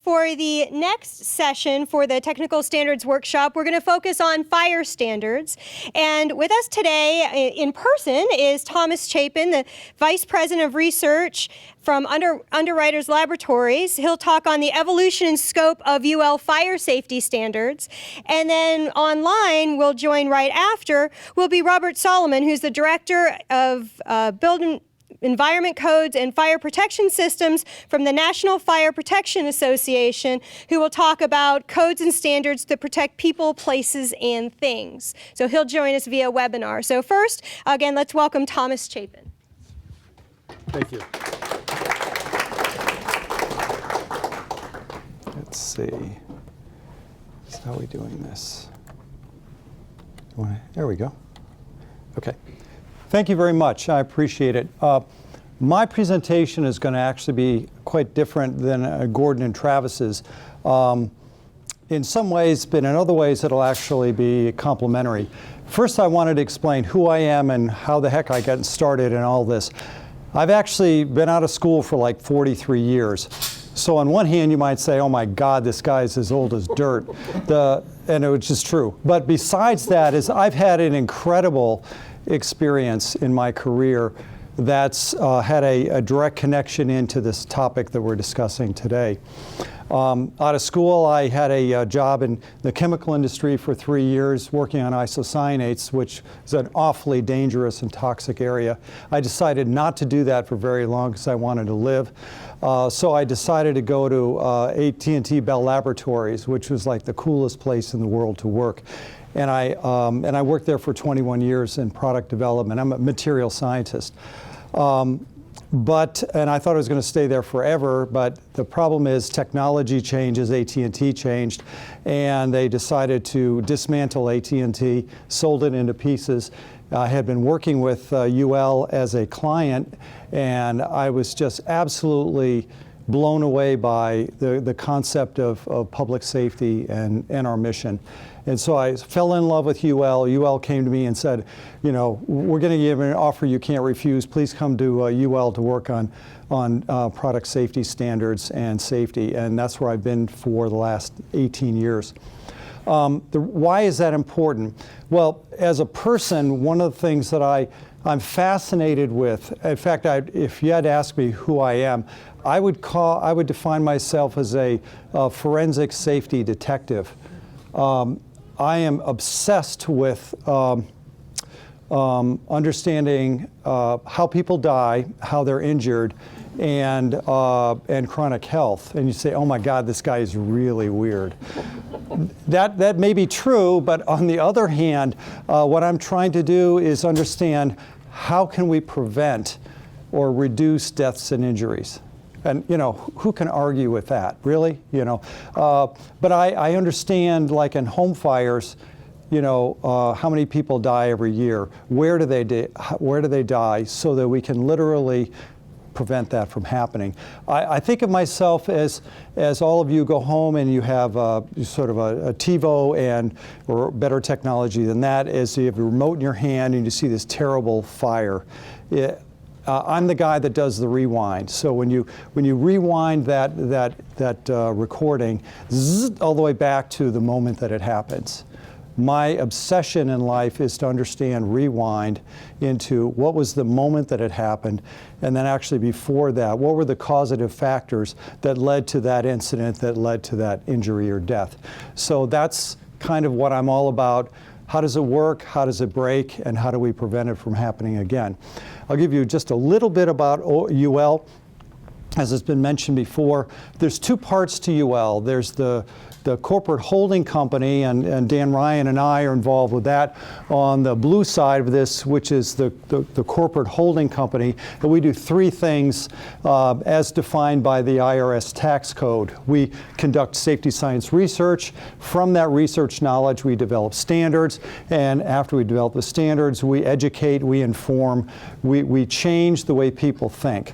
For the next session for the Technical Standards Workshop, we're going to focus on fire standards. And with us today in person is Thomas Chapin, the Vice President of Research from Underwriters Laboratories. He'll talk on the evolution and scope of UL fire safety standards. And then online, we'll join right after, will be Robert Solomon, who's the Director of Building Environment Codes and Fire Protection Systems from the National Fire Protection Association, who will talk about codes and standards that protect people, places, and things. So he'll join us via webinar. So first, again, let's welcome Thomas Chapin. Thank you. Let's see. How are we doing this? There we go. Okay. Thank you very much. I appreciate it. My presentation is going to actually be quite different than Gordon and Travis's in some ways, but in other ways it'll actually be complementary. First, I wanted to explain who I am and how the heck I got started in all this. I've actually been out of school for like 43 years. So on one hand, you might say, oh my God, this guy's as old as dirt. And it was just true. But besides that, is I've had an incredible experience in my career that's had a direct connection into this topic that we're discussing today. Out of school, I had a job in the chemical industry for 3 years working on isocyanates, which is an awfully dangerous and toxic area. I decided not to do that for very long because I wanted to live. So I decided to go to AT&T Bell Laboratories, which was like the coolest place in the world to work. And I worked there for 21 years in product development. I'm a material scientist. And I thought I was going to stay there forever, but the problem is technology changes, AT&T changed, and they decided to dismantle AT&T, sold it into pieces. I had been working with UL as a client, and I was just absolutely blown away by the concept of public safety and our mission. And so I fell in love with UL. UL came to me and said, you know, we're going to give an offer you can't refuse. Please come to UL to work on product safety standards and safety. And that's where I've been for the last 18 years. Why is that important? Well, as a person, one of the things that I'm fascinated with, in fact, if you had to ask me who I am, I would define myself as a forensic safety detective. I am obsessed with understanding how people die, how they're injured, and chronic health. And you say, oh my God, this guy is really weird. That may be true, but on the other hand, what I'm trying to do is understand how can we prevent or reduce deaths and injuries. And, you know, who can argue with that, really? You know, but I understand, like in home fires, you know, how many people die every year? Where do they die so that we can literally prevent that from happening? I think of myself as all of you go home and you have sort of a TiVo or better technology than that, is you have a remote in your hand and you see this terrible fire. I'm the guy that does the rewind. So when you rewind that recording, all the way back to the moment that it happens. My obsession in life is to understand rewind into what was the moment that it happened, and then actually before that, what were the causative factors that led to that incident, that led to that injury or death. So that's kind of what I'm all about. How does it work? How does it break? And how do we prevent it from happening again? I'll give you just a little bit about UL. As has been mentioned before, there's two parts to UL. There's the corporate holding company, and Dan Ryan and I are involved with that on the blue side of this, which is the corporate holding company. And we do three things as defined by the IRS tax code. We conduct safety science research. From that research knowledge, we develop standards. And after we develop the standards, we educate, we inform, we change the way people think.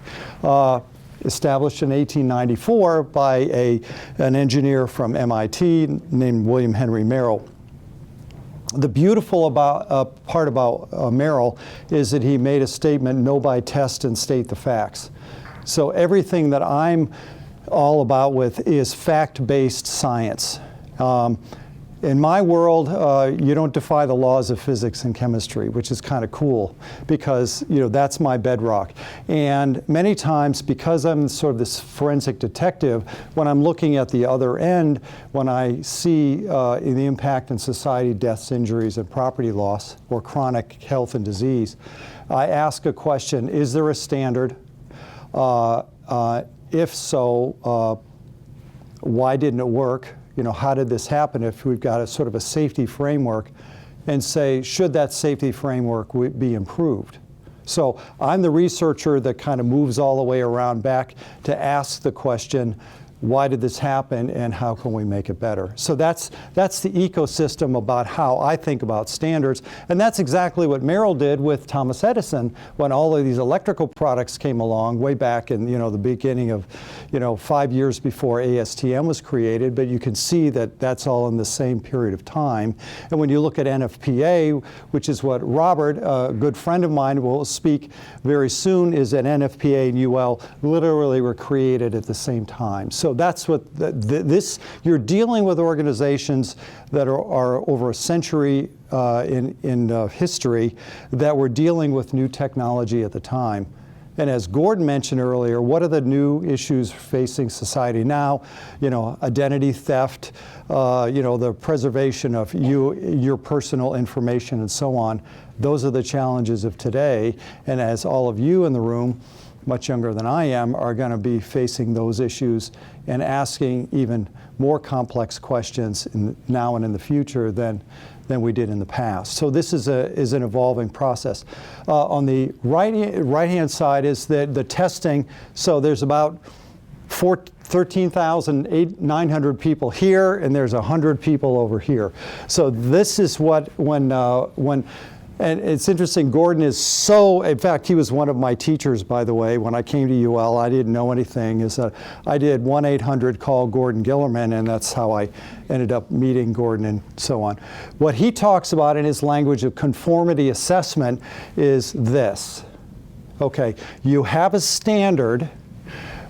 Established in 1894 by an engineer from MIT named William Henry Merrill. The beautiful part about Merrill is that he made a statement, know by test and state the facts. So everything that I'm all about with is fact-based science. In my world, you don't defy the laws of physics and chemistry, which is kind of cool because, you know, that's my bedrock. And many times, because I'm sort of this forensic detective, when I'm looking at the other end, when I see the impact in society, deaths, injuries, and property loss, or chronic health and disease, I ask a question: is there a standard? If so, why didn't it work? You know, how did this happen? If we've got a sort of a safety framework, and say, should that safety framework be improved? So I'm the researcher that kind of moves all the way around back to ask the question, why did this happen and how can we make it better? So that's the ecosystem about how I think about standards. And that's exactly what Merrill did with Thomas Edison when all of these electrical products came along way back in, you know, the beginning of, you know, 5 years before ASTM was created. But you can see that that's all in the same period of time. And when you look at NFPA, which is what Robert, a good friend of mine, will speak very soon, is that NFPA and UL literally were created at the same time. So that's what this, you're dealing with organizations that are over a century in history that were dealing with new technology at the time. And as Gordon mentioned earlier, what are the new issues facing society now? You know, identity theft, you know, the preservation of your personal information and so on. Those are the challenges of today. And as all of you in the room, much younger than I am, are going to be facing those issues and asking even more complex questions now and in the future than we did in the past. So this is an evolving process. On the right-hand side is the testing. So there's about 13,900 people here, and there's 100 people over here. So this is what and it's interesting, Gordon is so, in fact, he was one of my teachers, by the way. When I came to UL, I didn't know anything. I did 1-800 call Gordon Gillerman, and that's how I ended up meeting Gordon and so on. What he talks about in his language of conformity assessment is this. Okay, you have a standard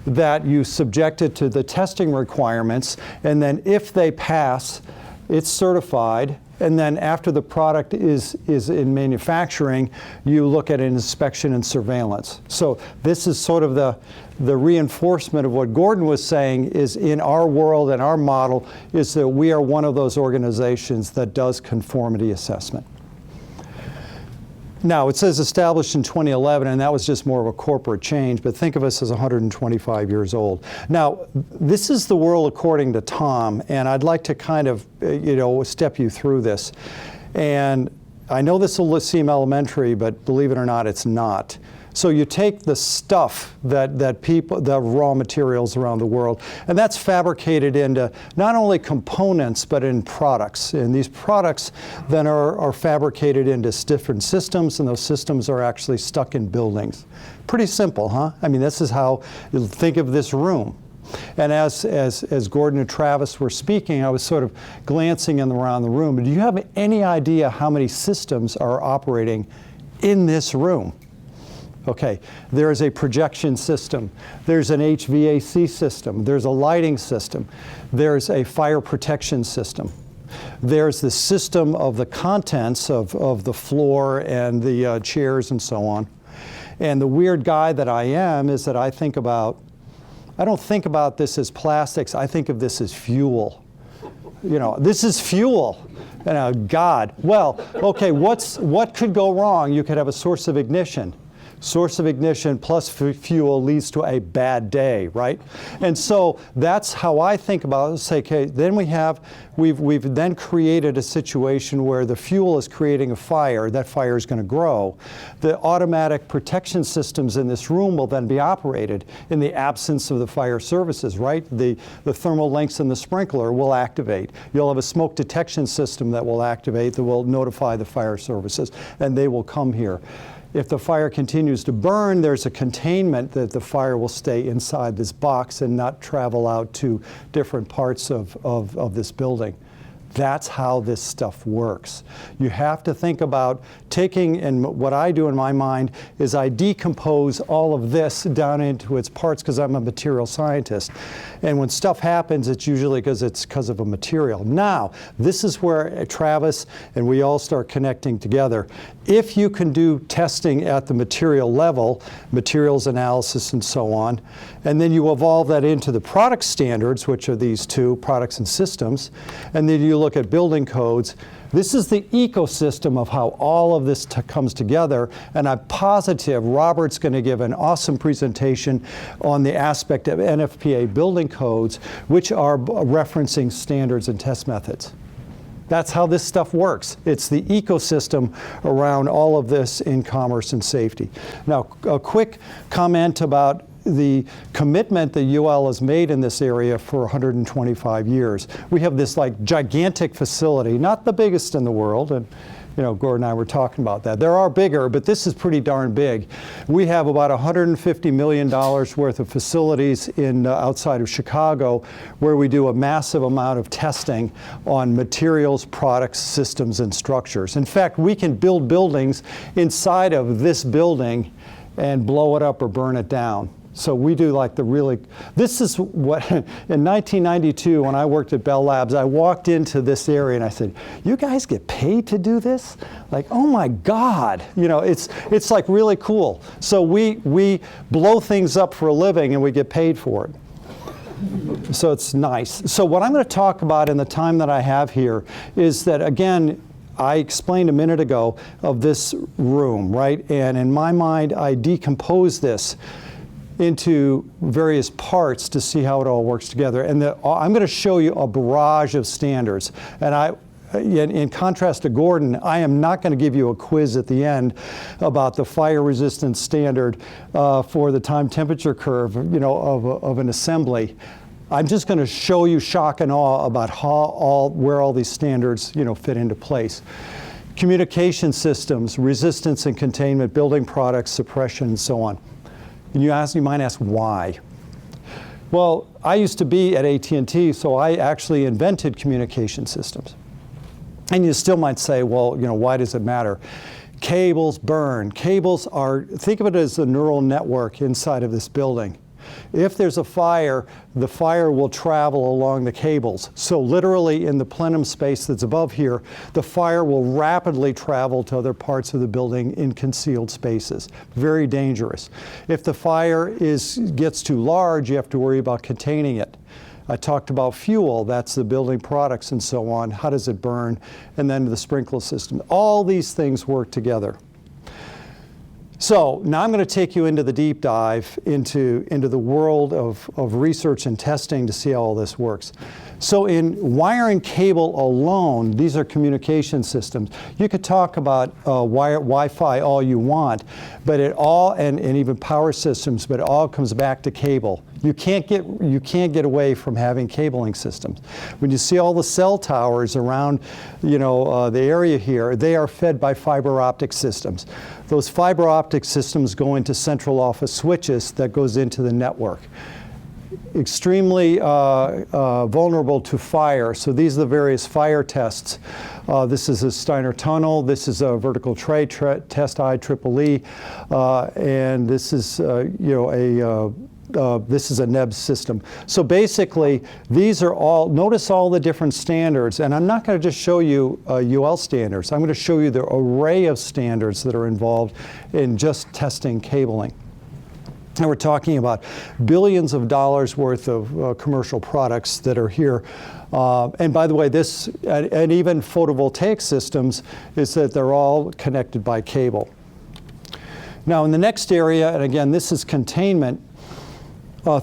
that you subjected to the testing requirements, and then if they pass, it's certified. And then after the product is in manufacturing, you look at an inspection and surveillance. So this is sort of the reinforcement of what Gordon was saying is in our world and our model is that we are one of those organizations that does conformity assessment. Now, it says established in 2011, and that was just more of a corporate change, but think of us as 125 years old. Now, this is the world according to Tom, and I'd like to kind of, you know, step you through this. And I know this will seem elementary, but believe it or not, it's not. So you take the stuff that people, the raw materials around the world, and that's fabricated into not only components, but in products. And these products then are fabricated into different systems, and those systems are actually stuck in buildings. Pretty simple, huh? I mean, this is how you think of this room. And as Gordon and Travis were speaking, I was sort of glancing around the room. Do you have any idea how many systems are operating in this room? Okay, there is a projection system, there's an HVAC system, there's a lighting system, there's a fire protection system. There's the system of the contents of the floor and the chairs and so on. And the weird guy that I am is that I don't think about this as plastics, I think of this as fuel. You know, this is fuel. God. Well, okay, what could go wrong? You could have a source of ignition. Source of ignition plus fuel leads to a bad day, right? And so that's how I think about it. Say, okay, then we've then created a situation where the fuel is creating a fire. That fire is going to grow. The automatic protection systems in this room will then be operated in the absence of the fire services, right? The thermal links in the sprinkler will activate. You'll have a smoke detection system that will activate, that will notify the fire services, and they will come here. If the fire continues to burn, there's a containment that the fire will stay inside this box and not travel out to different parts of this building. That's how this stuff works. You have to think about taking, and what I do in my mind is I decompose all of this down into its parts because I'm a material scientist. And when stuff happens, it's usually because of a material. Now, this is where Travis and we all start connecting together. If you can do testing at the material level, materials analysis and so on, and then you evolve that into the product standards, which are these two, products and systems, and then you look at building codes. This is the ecosystem of how all of this comes together, and I'm positive Robert's going to give an awesome presentation on the aspect of NFPA building codes, which are referencing standards and test methods. That's how this stuff works. It's the ecosystem around all of this in commerce and safety. Now, a quick comment about the commitment that UL has made in this area for 125 years. We have this like gigantic facility, not the biggest in the world, and Gordon and I were talking about that. There are bigger, but this is pretty darn big. We have about $150 million worth of facilities in outside of Chicago where we do a massive amount of testing on materials, products, systems, and structures. In fact, we can build buildings inside of this building and blow it up or burn it down. So we do like this is what, in 1992 when I worked at Bell Labs, I walked into this area and I said, you guys get paid to do this? Like, oh my God, it's like really cool. So we blow things up for a living and we get paid for it. So it's nice. So what I'm going to talk about in the time that I have here is that, again, I explained a minute ago of this room, right? And in my mind, I decompose this into various parts to see how it all works together. And I'm going to show you a barrage of standards. And in contrast to Gordon, I am not going to give you a quiz at the end about the fire resistance standard for the time temperature curve, of an assembly. I'm just going to show you shock and awe about where all these standards, fit into place. Communication systems, resistance and containment, building products, suppression, and so on. And you might ask why. Well, I used to be at AT&T, so I actually invented communication systems. And you still might say, well, why does it matter? Cables burn. Cables think of it as a neural network inside of this building. If there's a fire, the fire will travel along the cables. So literally in the plenum space that's above here, the fire will rapidly travel to other parts of the building in concealed spaces. Very dangerous. If the fire gets too large, you have to worry about containing it. I talked about fuel, that's the building products and so on. How does it burn? And then the sprinkler system. All these things work together. So now I'm going to take you into the deep dive into the world of research and testing to see how all this works. So in wiring cable alone, these are communication systems. You could talk about Wi-Fi all you want, but it all, and even power systems, but it all comes back to cable. You can't get away from having cabling systems. When you see all the cell towers around, the area here, they are fed by fiber optic systems. Those fiber optic systems go into central office switches that goes into the network. Extremely vulnerable to fire. So these are the various fire tests. This is a Steiner tunnel. This is a vertical tray test IEEE, and this is this is a NEBS system. So basically, these are all, notice all the different standards, and I'm not going to just show you UL standards. I'm going to show you the array of standards that are involved in just testing cabling. And we're talking about billions of dollars worth of commercial products that are here. And by the way, this, and even photovoltaic systems, is that they're all connected by cable. Now in the next area, and again, this is containment,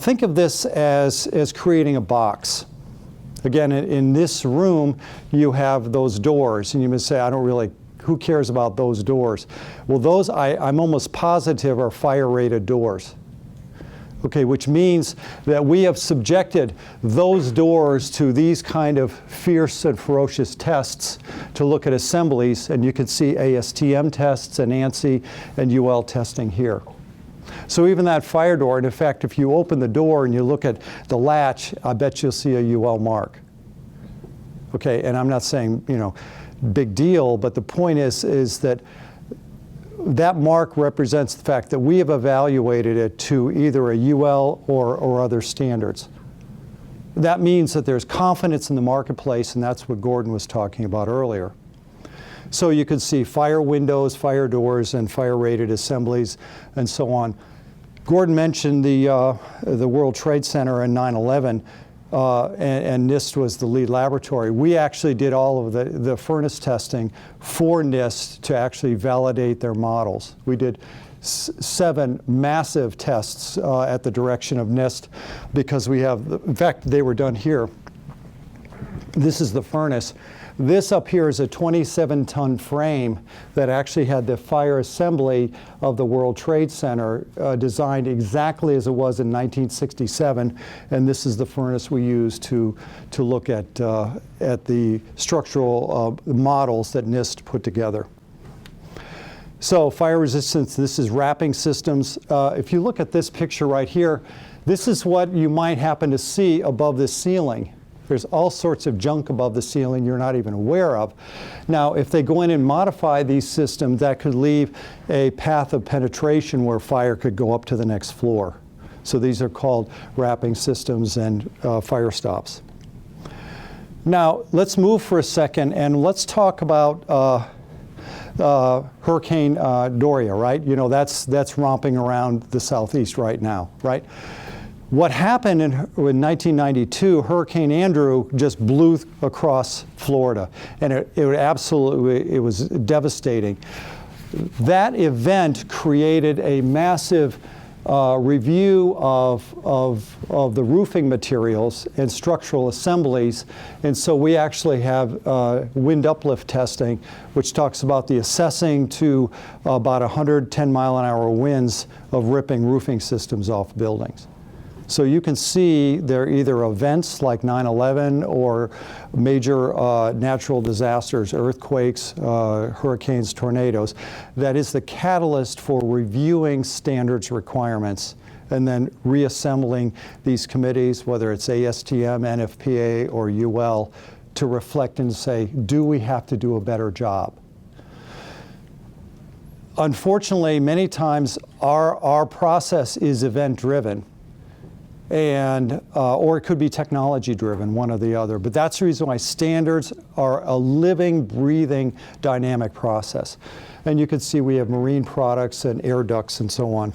think of this as creating a box. Again, in this room, you have those doors, and you may say, who cares about those doors? Well, those, I'm almost positive, are fire-rated doors. Okay, which means that we have subjected those doors to these kind of fierce and ferocious tests to look at assemblies, and you can see ASTM tests and ANSI and UL testing here. So even that fire door, and in fact, if you open the door and you look at the latch, I bet you'll see a UL mark. Okay, and I'm not saying, you know, big deal, but the point is that that mark represents the fact that we have evaluated it to either a UL or other standards. That means that there's confidence in the marketplace, and that's what Gordon was talking about earlier. So you can see fire windows, fire doors, and fire-rated assemblies, and so on. Gordon mentioned the World Trade Center and 9/11, and NIST was the lead laboratory. We actually did all of the furnace testing for NIST to actually validate their models. We did 7 massive tests at the direction of NIST because we have, in fact, they were done here. This is the furnace. This up here is a 27-ton frame that actually had the fire assembly of the World Trade Center designed exactly as it was in 1967, and this is the furnace we used to look at the structural models that NIST put together. So fire resistance, this is wrapping systems. If you look at this picture right here, this is what you might happen to see above the ceiling. There's all sorts of junk above the ceiling you're not even aware of. Now, if they go in and modify these systems, that could leave a path of penetration where fire could go up to the next floor. So these are called wrapping systems and fire stops. Now, let's move for a second and let's talk about Hurricane Dorian, right? You know, that's romping around the southeast right now, right? What happened in 1992, Hurricane Andrew just blew across Florida, and it was devastating. That event created a massive review of the roofing materials and structural assemblies, and so we actually have wind uplift testing, which talks about the assessing to about 110 mile-an-hour winds of ripping roofing systems off buildings. So you can see they're either events like 9/11 or major natural disasters, earthquakes, hurricanes, tornadoes. That is the catalyst for reviewing standards requirements and then reassembling these committees, whether it's ASTM, NFPA, or UL, to reflect and say, do we have to do a better job? Unfortunately, many times our process is event-driven. And, or it could be technology driven, one or the other. But that's the reason why standards are a living, breathing, dynamic process. And you can see we have marine products and air ducts and so on.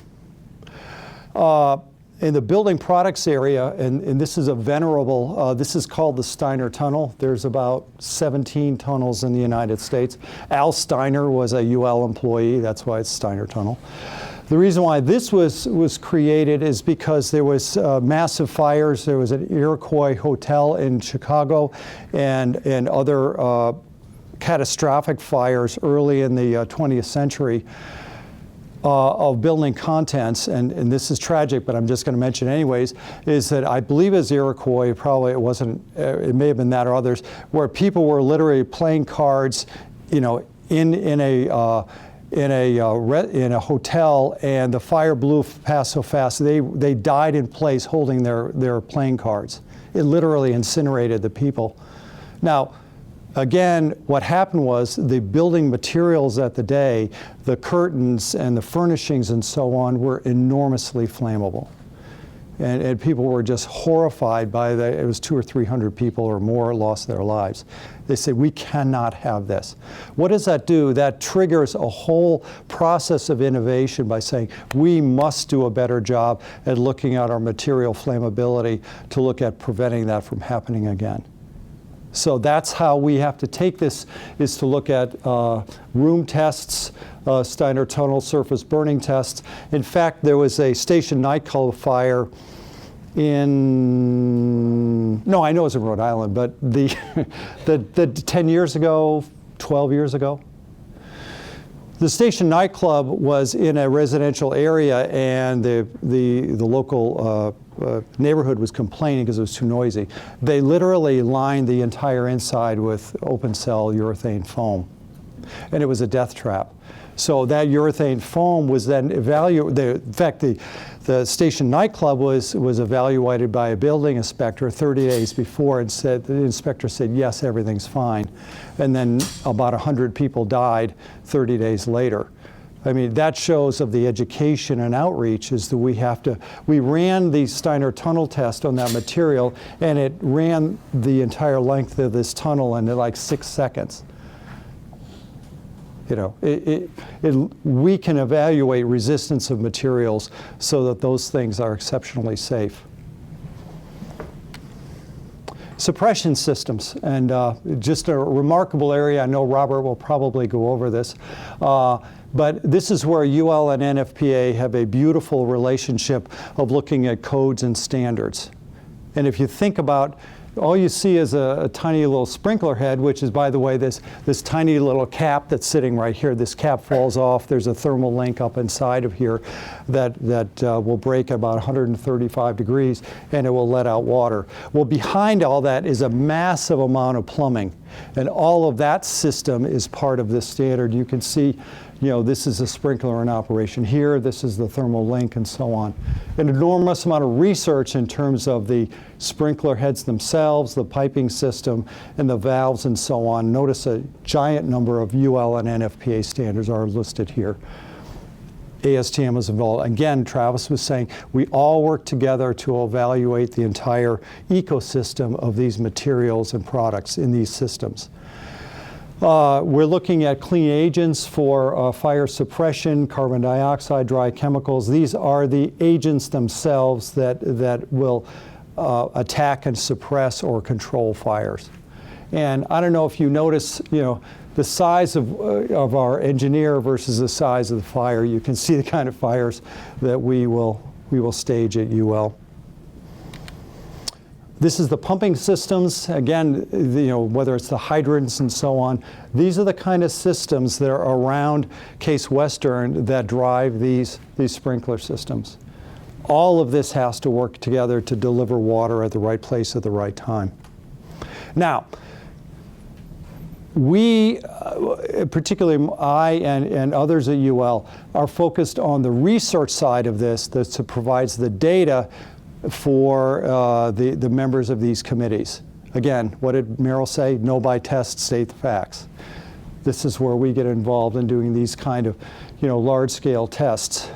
In the building products area, and this is a venerable, this is called the Steiner Tunnel. There's about 17 tunnels in the United States. Al Steiner was a UL employee, that's why it's Steiner Tunnel. The reason why this was created is because there was massive fires. There was an Iroquois hotel in Chicago and other catastrophic fires early in the 20th century of building contents, and this is tragic, but I'm just going to mention anyways, is that I believe it's Iroquois, probably it wasn't, it may have been that or others, where people were literally playing cards, you know, in a hotel, and the fire blew past so fast they died in place holding their playing cards. It literally incinerated the people. Now, again, what happened was the building materials at the day, the curtains and the furnishings and so on, were enormously flammable. And people were just horrified by it was 200 or 300 people or more lost their lives. They said, we cannot have this. What does that do? That triggers a whole process of innovation by saying, we must do a better job at looking at our material flammability to look at preventing that from happening again. So that's how we have to take this, is to look at room tests, Steiner Tunnel surface burning tests. In fact, there was a station nightclub fire no, I know it was in Rhode Island, but the 10 years ago, 12 years ago, the station nightclub was in a residential area, and the local neighborhood was complaining because it was too noisy. They literally lined the entire inside with open cell urethane foam, and it was a death trap. So that urethane foam was then evaluated. In fact, the Station nightclub was evaluated by a building inspector 30 days before, and the inspector said, yes, everything's fine. And then about 100 people died 30 days later. I mean, that shows of the education and outreach is that we ran the Steiner tunnel test on that material, and it ran the entire length of this tunnel in like 6 seconds. You know, we can evaluate resistance of materials so that those things are exceptionally safe. Suppression systems, and just a remarkable area. I know Robert will probably go over this. But this is where UL and NFPA have a beautiful relationship of looking at codes and standards. And if you think about, all you see is a tiny little sprinkler head, which is, by the way, this tiny little cap that's sitting right here. This cap falls off. There's a thermal link up inside of here that will break at about 135 degrees, and it will let out water. Well, behind all that is a massive amount of plumbing, and all of that system is part of this standard. You can see, you know, this is a sprinkler in operation here, this is the thermal link, and so on. An enormous amount of research in terms of the sprinkler heads themselves, the piping system, and the valves, and so on. Notice a giant number of UL and NFPA standards are listed here. ASTM was involved. Again, Travis was saying, we all work together to evaluate the entire ecosystem of these materials and products in these systems. We're looking at clean agents for fire suppression, carbon dioxide, dry chemicals. These are the agents themselves that will attack and suppress or control fires. And I don't know if you notice, you know, the size of our engineer versus the size of the fire. You can see the kind of fires that we will stage at UL. This is the pumping systems. Again, you know, whether it's the hydrants and so on, these are the kind of systems that are around Case Western that drive these sprinkler systems. All of this has to work together to deliver water at the right place at the right time. Now, we, particularly I and others at UL, are focused on the research side of this that provides the data for the members of these committees. Again, what did Merrill say? Know by test, state the facts. This is where we get involved in doing these kind of, you know, large-scale tests.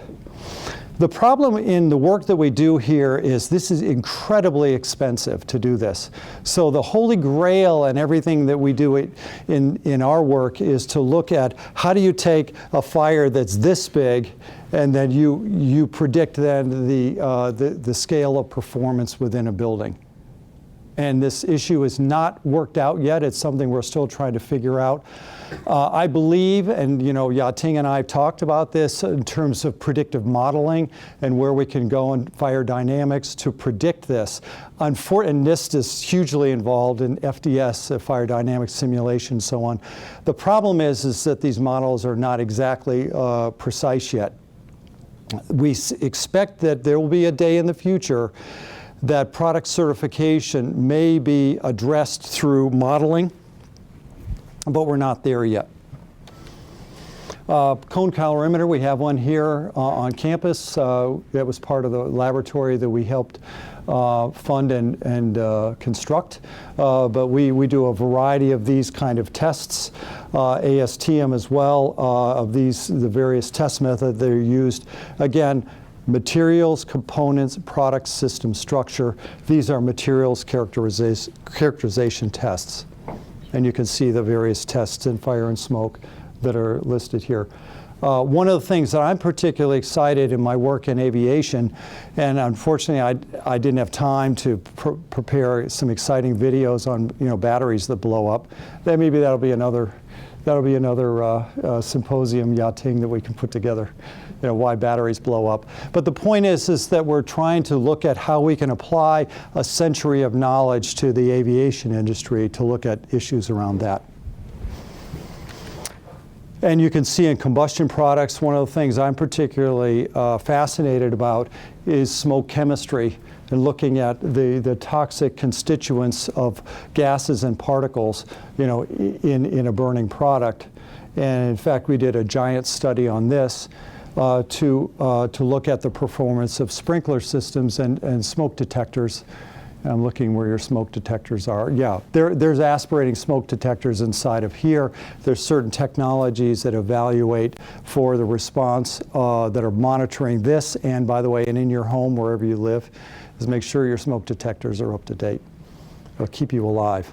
The problem in the work that we do here is this is incredibly expensive to do this. So the holy grail and everything that we do in our work is to look at how do you take a fire that's this big, and then you predict then the scale of performance within a building. And this issue is not worked out yet. It's something we're still trying to figure out. I believe, and you know, Yating and I have talked about this in terms of predictive modeling and where we can go in fire dynamics to predict this. And NIST is hugely involved in FDS, fire dynamics simulation, and so on. The problem is that these models are not exactly precise yet. We expect that there will be a day in the future that product certification may be addressed through modeling, but we're not there yet. Cone calorimeter, we have one here on campus. That was part of the laboratory that we helped fund and construct. But we do a variety of these kind of tests, ASTM as well, of the various test methods that are used. Again, materials, components, product, system, structure. These are materials characterization tests. And you can see the various tests in fire and smoke that are listed here. One of the things that I'm particularly excited in my work in aviation, and unfortunately I didn't have time to prepare some exciting videos on, you know, batteries that blow up. Maybe that'll be another symposium, Yating, that we can put together, you know, why batteries blow up. But the point is that we're trying to look at how we can apply a century of knowledge to the aviation industry to look at issues around that. And you can see in combustion products, one of the things I'm particularly fascinated about is smoke chemistry and looking at the toxic constituents of gases and particles, you know, in a burning product. And in fact, we did a giant study on this to look at the performance of sprinkler systems and smoke detectors. I'm looking where your smoke detectors are. Yeah, there's aspirating smoke detectors inside of here. There's certain technologies that evaluate for the response that are monitoring this. And by the way, and in your home, wherever you live, is make sure your smoke detectors are up to date. It'll keep you alive.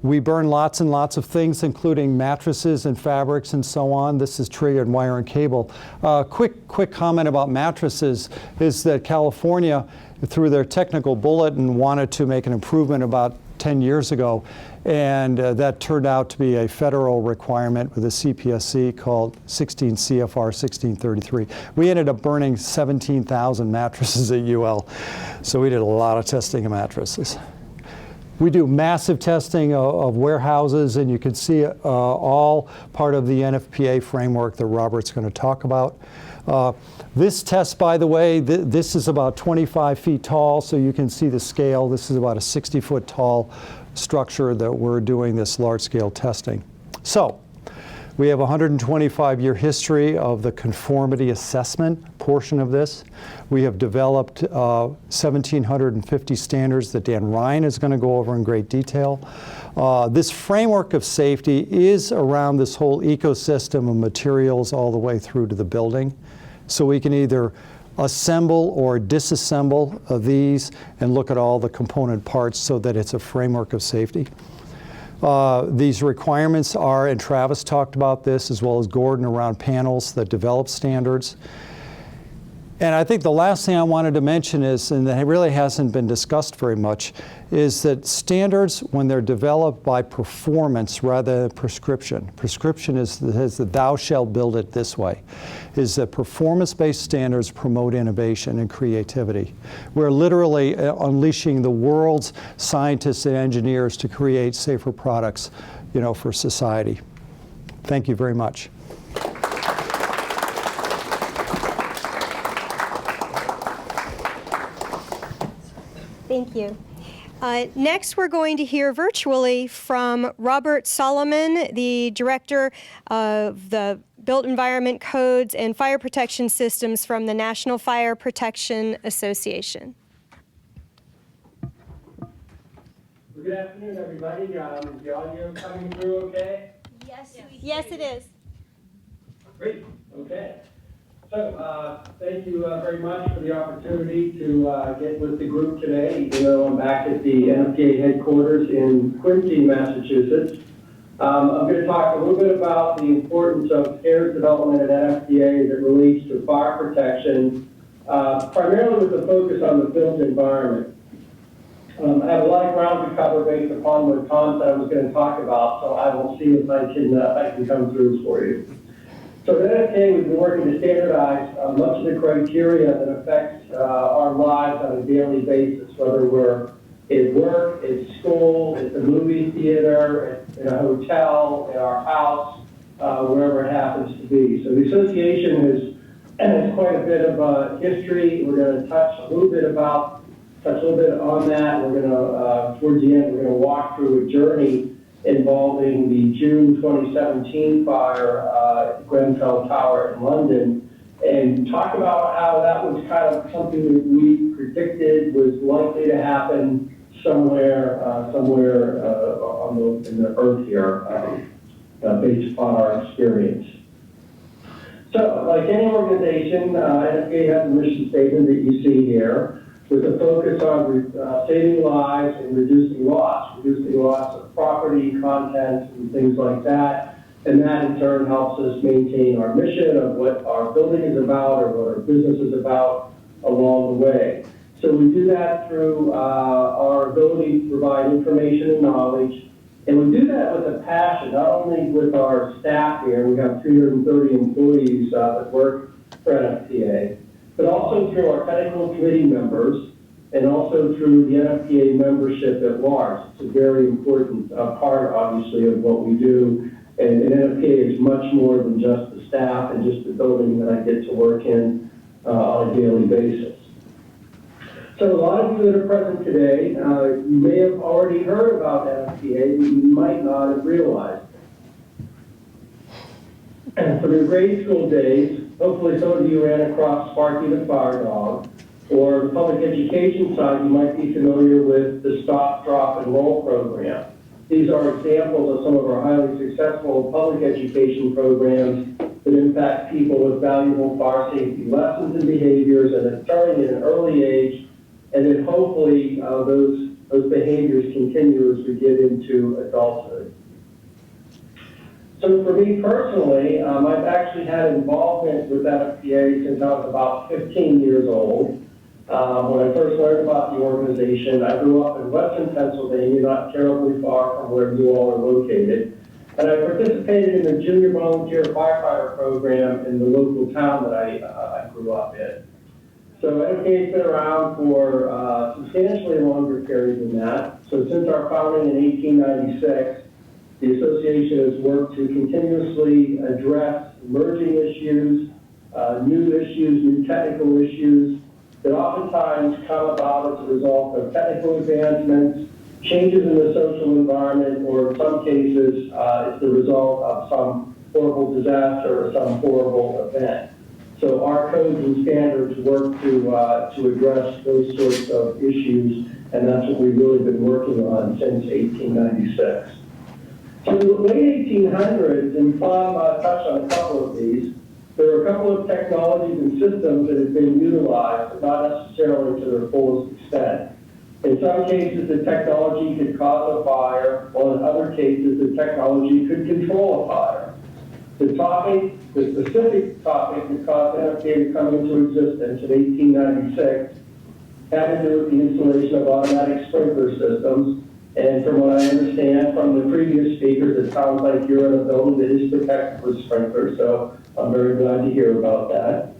We burn lots and lots of things, including mattresses and fabrics and so on. This is triggered wire and cable. Quick comment about mattresses is that California, through their technical bulletin, wanted to make an improvement about 10 years ago, and that turned out to be a federal requirement with a CPSC called 16 CFR 1633. We ended up burning 17,000 mattresses at UL, so we did a lot of testing of mattresses. We do massive testing of warehouses, and you can see all part of the NFPA framework that Robert's going to talk about. This test, by the way, this is about 25 feet tall, so you can see the scale. This is about a 60-foot tall structure that we're doing this large-scale testing. So we have a 125-year history of the conformity assessment portion of this. We have developed 1,750 standards that Dan Ryan is going to go over in great detail. This framework of safety is around this whole ecosystem of materials all the way through to the building. So we can either assemble or disassemble these and look at all the component parts so that it's a framework of safety. These requirements are, and Travis talked about this, as well as Gordon, around panels that develop standards. And I think the last thing I wanted to mention is, and that really hasn't been discussed very much, is that standards, when they're developed by performance rather than prescription, prescription is that thou shalt build it this way, is that performance-based standards promote innovation and creativity. We're literally unleashing the world's scientists and engineers to create safer products, for society. Thank you very much. Thank you. Next, we're going to hear virtually from Robert Solomon, the Director of the Built Environment Codes and Fire Protection Systems from the National Fire Protection Association. Good afternoon, everybody. Is the audio coming through okay? Yes, it is. Great. Okay. So, thank you very much for the opportunity to get with the group today. Even though I'm back at the NFPA headquarters in Quincy, Massachusetts, I'm going to talk a little bit about the importance of standards development at NFPA as it relates to fire protection, primarily with the focus on the built environment. I have a lot of ground to cover based upon the content I was going to talk about, so I will see if I can come through for you. So at NFPA, we've been working to standardize much of the criteria that affects our lives on a daily basis, whether we're at work, at school, at the movie theater, in a hotel, in our house, wherever it happens to be. So the association has quite a bit of history. We're going to touch a little bit on that. We're going to, towards the end, we're going to walk through a journey involving the June 2017 fire at Grenfell Tower in London, and talk about how that was kind of something that we predicted was likely to happen somewhere in the earth here, based upon our experience. So, like any organization, NFPA has a mission statement that you see here, with a focus on saving lives and reducing loss of property, content, and things like that. And that in turn helps us maintain our mission of what our building is about or what our business is about along the way. So we do that through our ability to provide information and knowledge. And we do that with a passion, not only with our staff here, we have 330 employees that work for NFPA, but also through our technical committee members and also through the NFPA membership at large. It's a very important part, obviously, of what we do. And NFPA is much more than just the staff and just the building that I get to work in on a daily basis. So a lot of you that are present today, you may have already heard about NFPA, but you might not have realized it. from your grade school days, hopefully some of you ran across Sparky the Fire Dog, or the public education side, you might be familiar with the Stop, Drop, and Roll program. These are examples of some of our highly successful public education programs that impact people with valuable fire safety lessons and behaviors, and then starting at an early age, and then hopefully those behaviors continue as we get into adulthood. So for me personally, I've actually had involvement with NFPA since I was about 15 years old. When I first learned about the organization, I grew up in western Pennsylvania, not terribly far from where you all are located. And I participated in the junior volunteer firefighter program in the local town that I grew up in. So NFPA has been around for a substantially longer period than that. So since our founding in 1896, the association has worked to continuously address emerging issues, new technical issues that oftentimes come about as a result of technical advancements, changes in the social environment, or in some cases, it's the result of some horrible disaster or some horrible event. So our codes and standards work to address those sorts of issues, and that's what we've really been working on since 1896. So in the late 1800s, and Tom touched on a couple of these, there were a couple of technologies and systems that had been utilized, but not necessarily to their fullest extent. In some cases, the technology could cause a fire, while in other cases, the technology could control a fire. The specific topic that caused NFPA to come into existence in 1896 had to do with the installation of automatic sprinkler systems. And from what I understand from the previous speakers, it sounds like you're in a building that is protected with sprinklers, so I'm very glad to hear about that.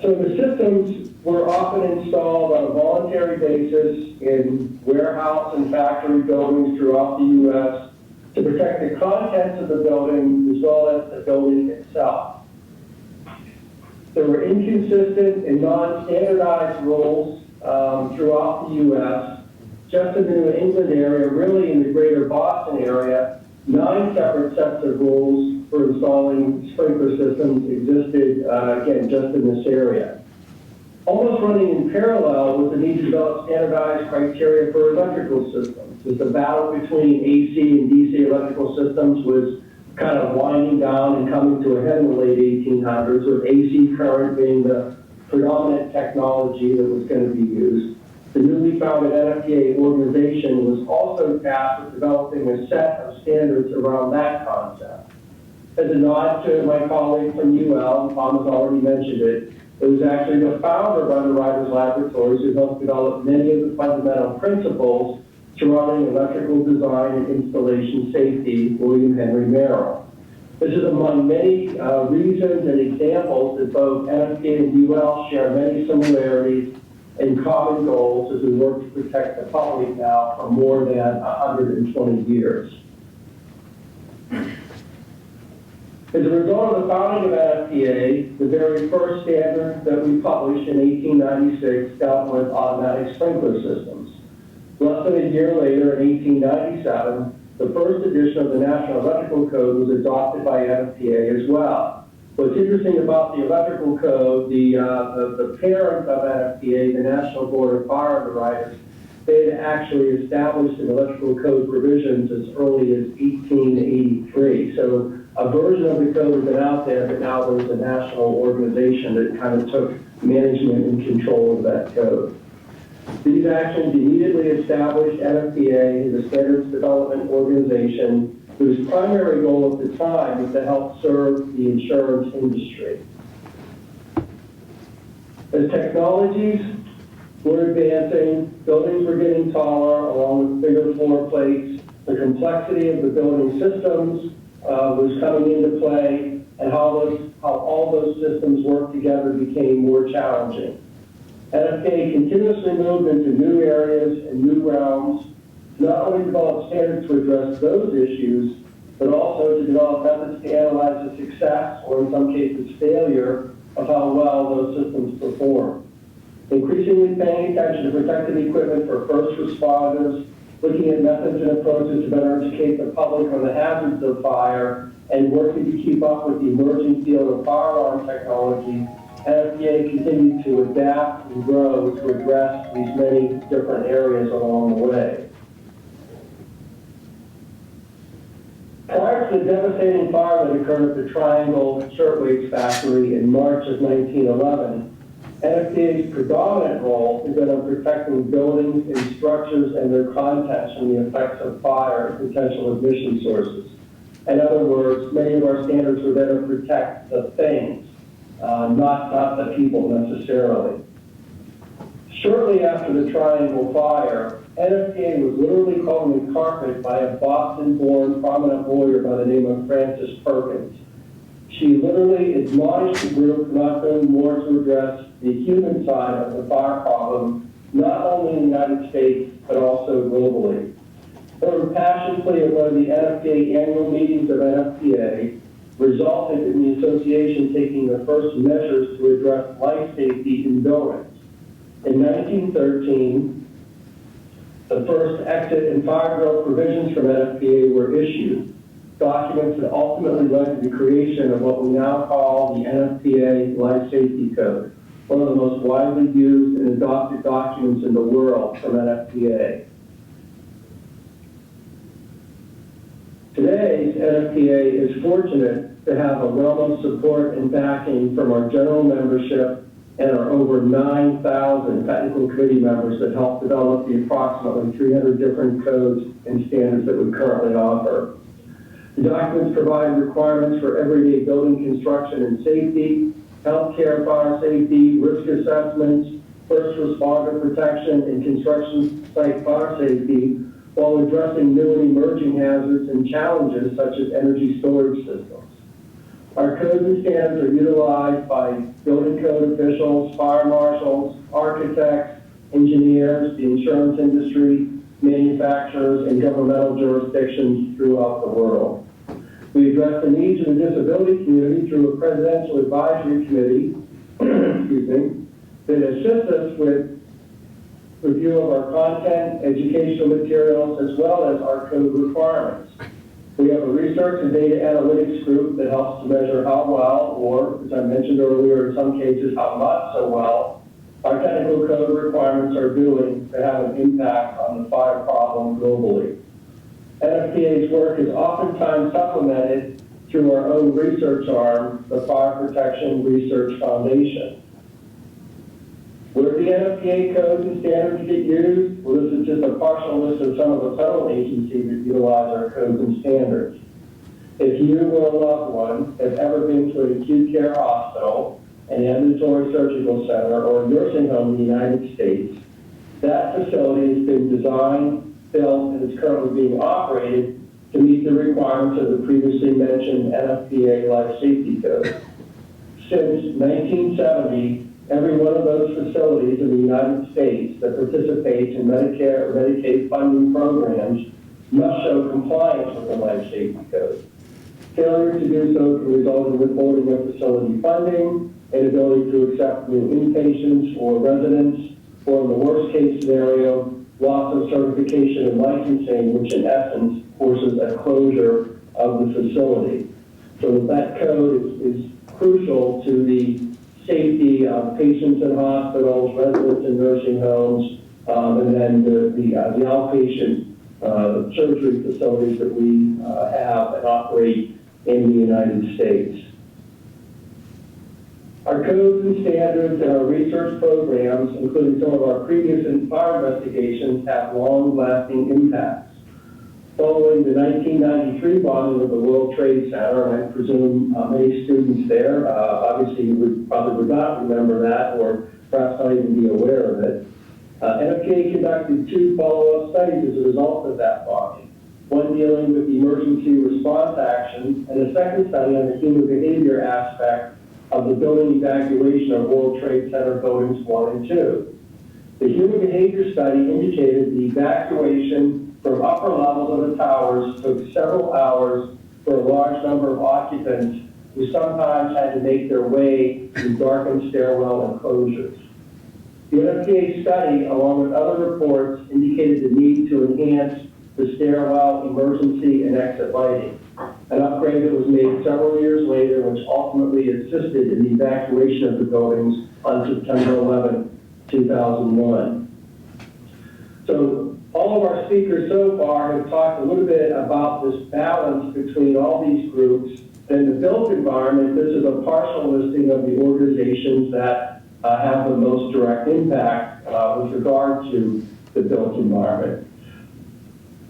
So the systems were often installed on a voluntary basis in warehouse and factory buildings throughout the U.S. to protect the contents of the building as well as the building itself. There were inconsistent and non-standardized rules throughout the U.S. Just in the New England area, really in the greater Boston area, 9 separate sets of rules for installing sprinkler systems existed, again, just in this area. Almost running in parallel was the need to develop standardized criteria for electrical systems. As the battle between AC and DC electrical systems was kind of winding down and coming to a head in the late 1800s, with AC current being the predominant technology that was going to be used. The newly founded NFPA organization was also tasked with developing a set of standards around that concept. As a nod to my colleague from UL, Tom has already mentioned it, it was actually the founder of Underwriters Laboratories who helped develop many of the fundamental principles surrounding electrical design and installation safety, William Henry Merrill. This is among many reasons and examples that both NFPA and UL share many similarities and common goals as we work to protect the public now for more than 120 years. As a result of the founding of NFPA, the very first standard that we published in 1896 dealt with automatic sprinkler systems. Less than a year later, in 1897, the first edition of the National Electrical Code was adopted by NFPA as well. What's interesting about the electrical code, the parent of NFPA, the National Board of Fire Underwriters, they had actually established an electrical code provisions as early as 1883. So a version of the code had been out there, but now there's a national organization that kind of took management and control of that code. These actions immediately established NFPA as a standards development organization whose primary goal at the time was to help serve the insurance industry. As technologies were advancing, buildings were getting taller along with bigger floor plates, the complexity of the building systems was coming into play, and how all those systems work together became more challenging. NFPA continuously moved into new areas and new realms, not only develop standards to address those issues, but also to develop methods to analyze the success, or in some cases failure, of how well those systems perform. Increasingly paying attention to protective equipment for first responders, looking at methods and approaches to better educate the public on the hazards of fire, and working to keep up with the emerging field of fire alarm technology, NFPA continued to adapt and grow to address these many different areas along the way. Prior to the devastating fire that occurred at the Triangle Shirtwaist Factory in March of 1911, NFPA's predominant role has been on protecting buildings and structures and their contents from the effects of fire and potential ignition sources. In other words, many of our standards were there to protect the things, not the people necessarily. Shortly after the Triangle Fire, NFPA was literally called on the carpet by a Boston-born prominent lawyer by the name of Frances Perkins. She literally admonished the group not doing more to address the human side of the fire problem, not only in the United States, but also globally. Her impassioned plea at one of the NFPA annual meetings of NFPA resulted in the association taking the first measures to address life safety in buildings. In 1913, the first exit and fire drill provisions from NFPA were issued, documents that ultimately led to the creation of what we now call the NFPA Life Safety Code, one of the most widely used and adopted documents in the world from NFPA. Today's NFPA is fortunate to have a realm of support and backing from our general membership and our over 9,000 technical committee members that help develop the approximately 300 different codes and standards that we currently offer. The documents provide requirements for everyday building construction and safety, healthcare fire safety, risk assessments, first responder protection, and construction site fire safety, while addressing new and emerging hazards and challenges such as energy storage systems. Our codes and standards are utilized by building code officials, fire marshals, architects, engineers, the insurance industry, manufacturers, and governmental jurisdictions throughout the world. We address the needs of the disability community through a presidential advisory committee excuse me, that assists us with review of our content, educational materials, as well as our code requirements. We have a research and data analytics group that helps to measure how well, or as I mentioned earlier, in some cases, how not so well, our technical code requirements are doing to have an impact on the fire problem globally. NFPA's work is oftentimes supplemented through our own research arm, the Fire Protection Research Foundation. Where the NFPA codes and standards get used? Well, this is just a partial list of some of the federal agencies that utilize our codes and standards. If you or a loved one have ever been to an acute care hospital, an ambulatory surgical center, or a nursing home in the United States, that facility has been designed, built, and is currently being operated to meet the requirements of the previously mentioned NFPA Life Safety Code. Since 1970, every one of those facilities in the United States that participates in Medicare or Medicaid funding programs must show compliance with the Life Safety Code. Failure to do so can result in withholding of facility funding, inability to accept new inpatients or residents, or in the worst case scenario, loss of certification and licensing, which in essence forces a closure of the facility. So that code is crucial to the safety of patients in hospitals, residents in nursing homes, and then the outpatient surgery facilities that we have and operate in the United States. Our codes and standards and our research programs, including some of our previous fire investigations, have long-lasting impacts. Following the 1993 bombing of the World Trade Center, and I presume many students there, obviously you probably would not remember that or perhaps not even be aware of it, NFPA conducted 2 follow-up studies as a result of that bombing, one dealing with the emergency response actions, and a second study on the human behavior aspect of the building evacuation of World Trade Center buildings 1 and 2. The human behavior study indicated the evacuation from upper levels of the towers took several hours for a large number of occupants who sometimes had to make their way through darkened stairwell enclosures. The NFPA study, along with other reports, indicated the need to enhance the stairwell emergency and exit lighting. an upgrade that was made several years later, which ultimately assisted in the evacuation of the buildings on September 11, 2001. So all of our speakers so far have talked a little bit about this balance between all these groups. In the built environment, this is a partial listing of the organizations that have the most direct impact with regard to the built environment.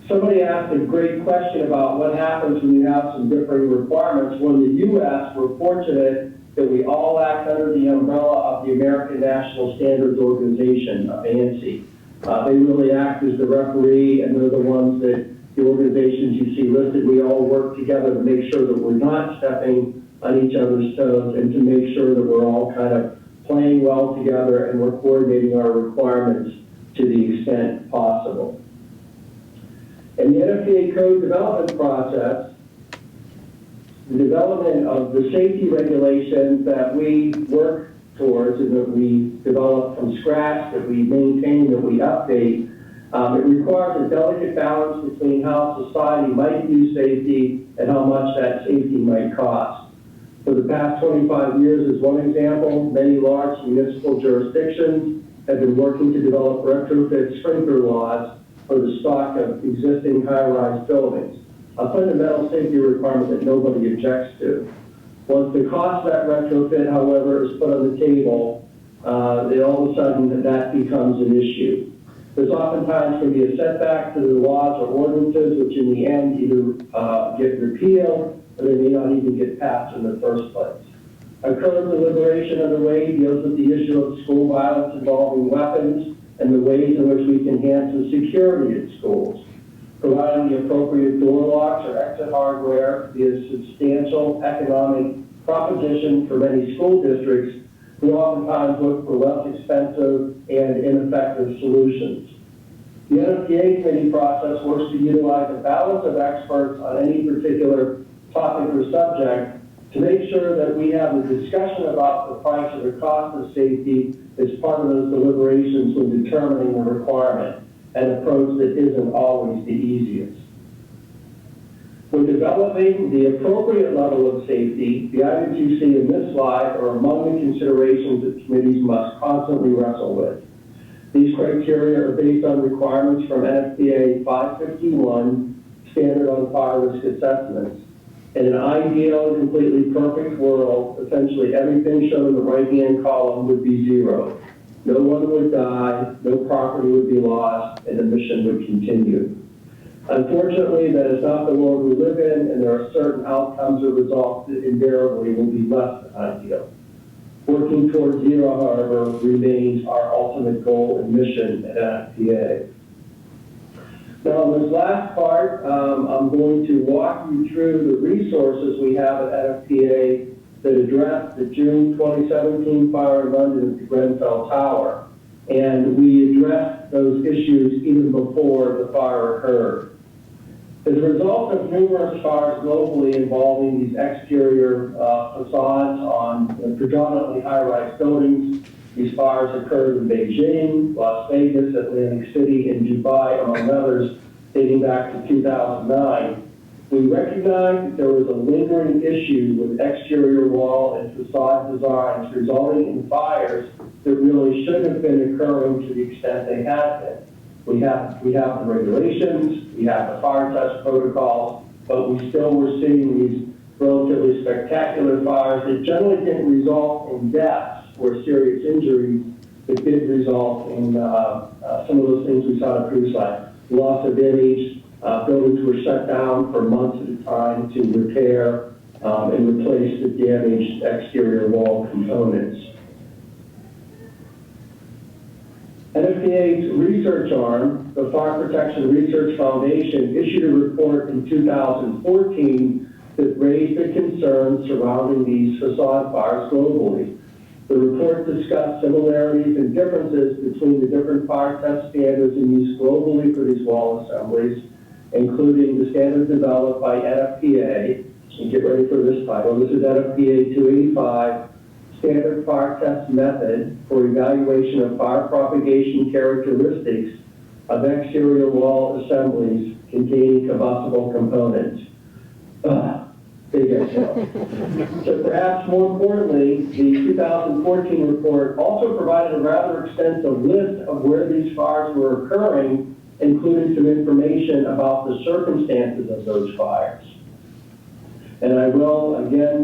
Somebody asked a great question about what happens when you have some differing requirements. Well, in the U.S., we're fortunate that we all act under the umbrella of the American National Standards Organization, ANSI. They really act as the referee, and they're the ones that the organizations you see listed, we all work together to make sure that we're not stepping on each other's toes and to make sure that we're all kind of playing well together and we're coordinating our requirements to the extent possible. In the NFPA code development process, the development of the safety regulations that we work towards and that we develop from scratch, that we maintain, that we update, it requires a delicate balance between how society might view safety and how much that safety might cost. For the past 25 years, as one example, many large municipal jurisdictions have been working to develop retrofit sprinkler laws for the stock of existing high-rise buildings, a fundamental safety requirement that nobody objects to. Once the cost of that retrofit, however, is put on the table, then all of a sudden that becomes an issue. There's oftentimes can be a setback to the laws or ordinances, which in the end either get repealed or they may not even get passed in the first place. A current deliberation underway deals with the issue of school violence involving weapons and the ways in which we can enhance the security at schools. Providing the appropriate door locks or exit hardware is a substantial economic proposition for many school districts who oftentimes look for less expensive and ineffective solutions. The NFPA committee process works to utilize a balance of experts on any particular topic or subject to make sure that we have a discussion about the price or the cost of safety as part of those deliberations when determining the requirement, an approach that isn't always the easiest. When developing the appropriate level of safety, the items you see in this slide are among the considerations that committees must constantly wrestle with. These criteria are based on requirements from NFPA 551, Standard on Fire Risk Assessments. In an ideal and completely perfect world, essentially everything shown in the right-hand column would be zero. No one would die, no property would be lost, and the mission would continue. Unfortunately, that is not the world we live in, and there are certain outcomes or results that invariably will be less than ideal. Working towards zero, however, remains our ultimate goal and mission at NFPA. Now, in this last part, I'm going to walk you through the resources we have at NFPA that address the June 2017 fire in London at the Grenfell Tower. And we addressed those issues even before the fire occurred. As a result of numerous fires globally involving these exterior facades on predominantly high-rise buildings, these fires occurred in Beijing, Las Vegas, Atlantic City, and Dubai, among others, dating back to 2009. We recognized that there was a lingering issue with exterior wall and facade designs resulting in fires that really shouldn't have been occurring to the extent they had been. We have the regulations, we have the fire test protocols, but we still were seeing these relatively spectacular fires that generally didn't result in deaths or serious injuries, but did result in some of those things we saw on the cruise line. Loss of image, buildings were shut down for months at a time to repair and replace the damaged exterior wall components. NFPA's research arm, the Fire Protection Research Foundation, issued a report in 2014 that raised the concerns surrounding these facade fires globally. The report discussed similarities and differences between the different fire test standards in use globally for these wall assemblies, including the standard developed by NFPA, and get ready for this title. This is NFPA 285, Standard Fire Test Method for Evaluation of Fire Propagation Characteristics of Exterior Wall Assemblies Containing Combustible Components. big exhale. So perhaps more importantly, the 2014 report also provided a rather extensive list of where these fires were occurring, including some information about the circumstances of those fires. And I will, again,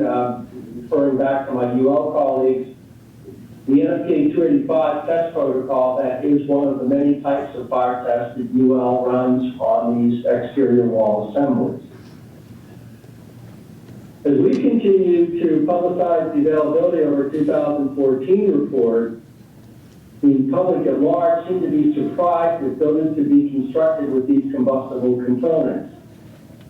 referring back to my UL colleagues, the NFPA 285 test protocol, that is one of the many types of fire tests that UL runs on these exterior wall assemblies. As we continue to publicize the availability of our 2014 report, the public at large seemed to be surprised that buildings could be constructed with these combustible components.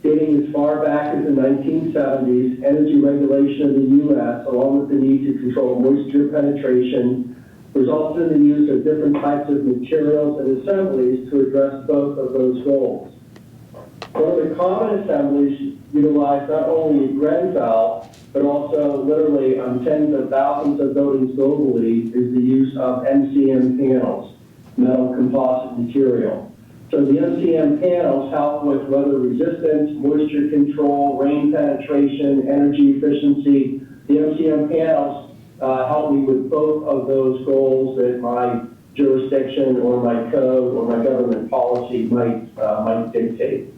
Dating as far back as the 1970s, energy regulation of the U.S., along with the need to control moisture penetration, resulted in the use of different types of materials and assemblies to address both of those goals. One of the common assemblies utilized not only at Grenfell, but also literally on tens of thousands of buildings globally, is the use of MCM panels, metal composite material. So the MCM panels help with weather resistance, moisture control, rain penetration, energy efficiency. The MCM panels help me with both of those goals that my jurisdiction or my code or my government policy might dictate.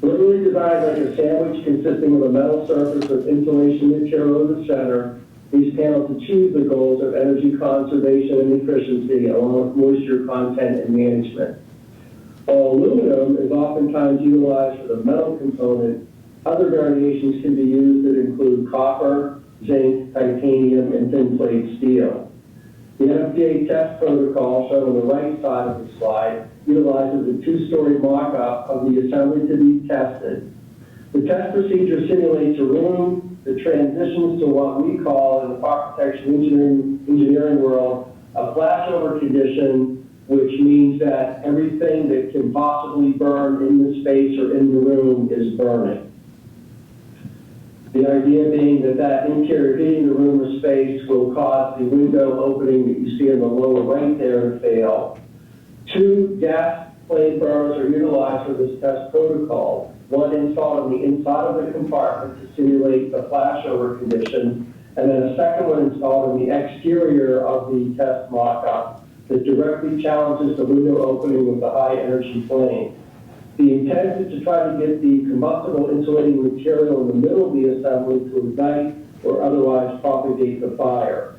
Literally designed like a sandwich consisting of a metal surface with insulation material in the center, these panels achieve the goals of energy conservation and efficiency, along with moisture content and management. While aluminum is oftentimes utilized for the metal component, other variations can be used that include copper, zinc, titanium, and thin plate steel. The NFPA test protocol, shown on the right side of the slide, utilizes a two-story mock-up of the assembly to be tested. The test procedure simulates a room that transitions to what we call, in the fire protection engineering world, a flashover condition, which means that everything that can possibly burn in the space or in the room is burning. The idea being that that interior heating the room or space will cause the window opening that you see in the lower right there to fail. Two gas flame burners are utilized for this test protocol. One installed on the inside of the compartment to simulate the flashover condition, and then a second one installed on the exterior of the test mock-up that directly challenges the window opening with the high energy flame. The intent is to try to get the combustible insulating material in the middle of the assembly to ignite or otherwise propagate the fire.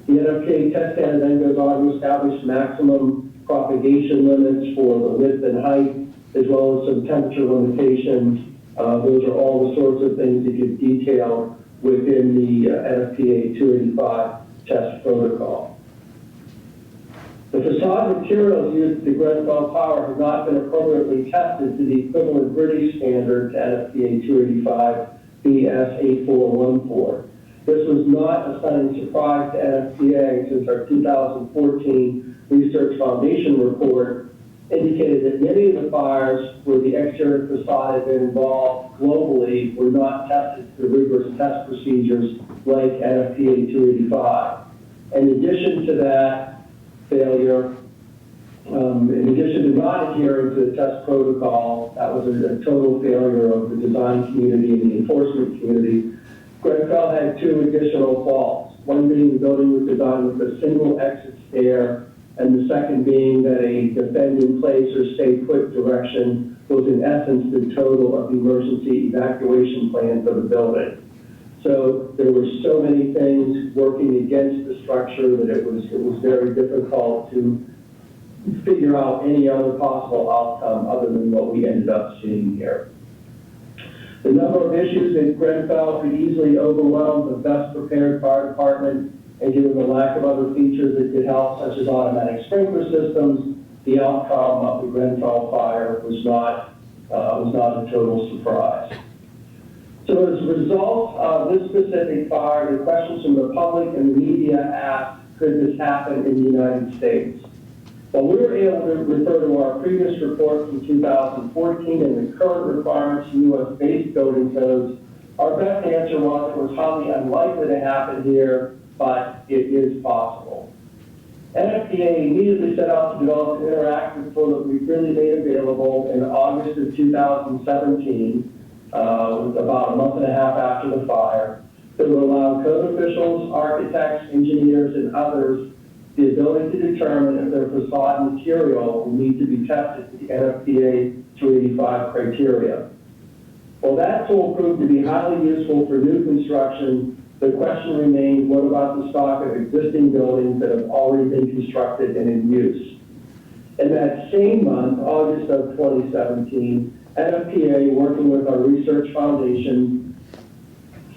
The NFPA test standard then goes on to establish maximum propagation limits for the width and height, as well as some temperature limitations. Those are all the sorts of things that get detailed within the NFPA 285 test protocol. The facade materials used at the Grenfell Tower have not been appropriately tested to the equivalent British standard to NFPA 285 BS 8414. This was not a stunning surprise to NFPA, since our 2014 Research Foundation report indicated that many of the fires where the exterior facade had been involved globally were not tested through rigorous test procedures like NFPA 285. In addition to that failure, in addition to not adhering to the test protocol, that was a total failure of the design community and the enforcement community. Grenfell had two additional faults, one being the building was designed with a single exit stair, and the second being that a defend in place or stay put direction was in essence the total of the emergency evacuation plan for the building. So there were so many things working against the structure that it was very difficult to figure out any other possible outcome other than what we ended up seeing here. The number of issues at Grenfell could easily overwhelm the best prepared fire department, and given the lack of other features that could help, such as automatic sprinkler systems, the outcome of the Grenfell fire was not a total surprise. So as a result of this specific fire, the questions from the public and the media asked, could this happen in the United States? Well, we were able to refer to our previous report from 2014 and the current requirements in U.S.-based building codes. Our best answer was it was highly unlikely to happen here, but it is possible. NFPA immediately set out to develop an interactive tool that we really made available in August of 2017. about a month and a half after the fire, that will allow code officials, architects, engineers, and others the ability to determine if their facade material will need to be tested to the NFPA 285 criteria. While that tool proved to be highly useful for new construction, the question remains, what about the stock of existing buildings that have already been constructed and in use? In that same month, August of 2017, NFPA, working with our research foundation,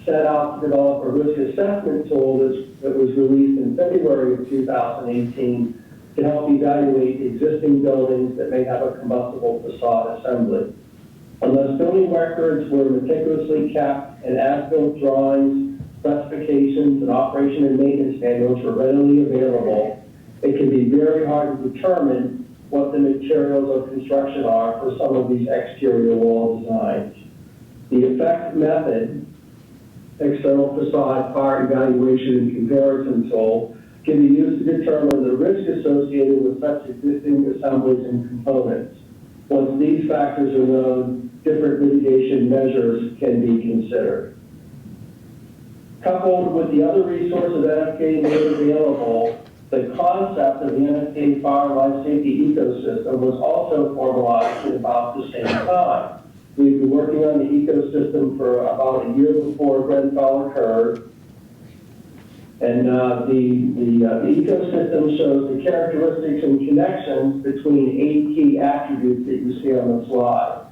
set out to develop a risk assessment tool that was released in February of 2018 to help evaluate existing buildings that may have a combustible facade assembly. Unless building records were meticulously kept and as-built drawings, specifications, and operation and maintenance manuals were readily available, it can be very hard to determine what the materials of construction are for some of these exterior wall designs. The effect method, external facade fire evaluation and comparison tool, can be used to determine the risk associated with such existing assemblies and components. Once these factors are known, different mitigation measures can be considered. Coupled with the other resources NFPA made available, the concept of the NFPA fire life safety ecosystem was also formalized at about the same time. We've been working on the ecosystem for about a year before Grenfell occurred. And the ecosystem shows the characteristics and connections between 8 key attributes that you see on the slide.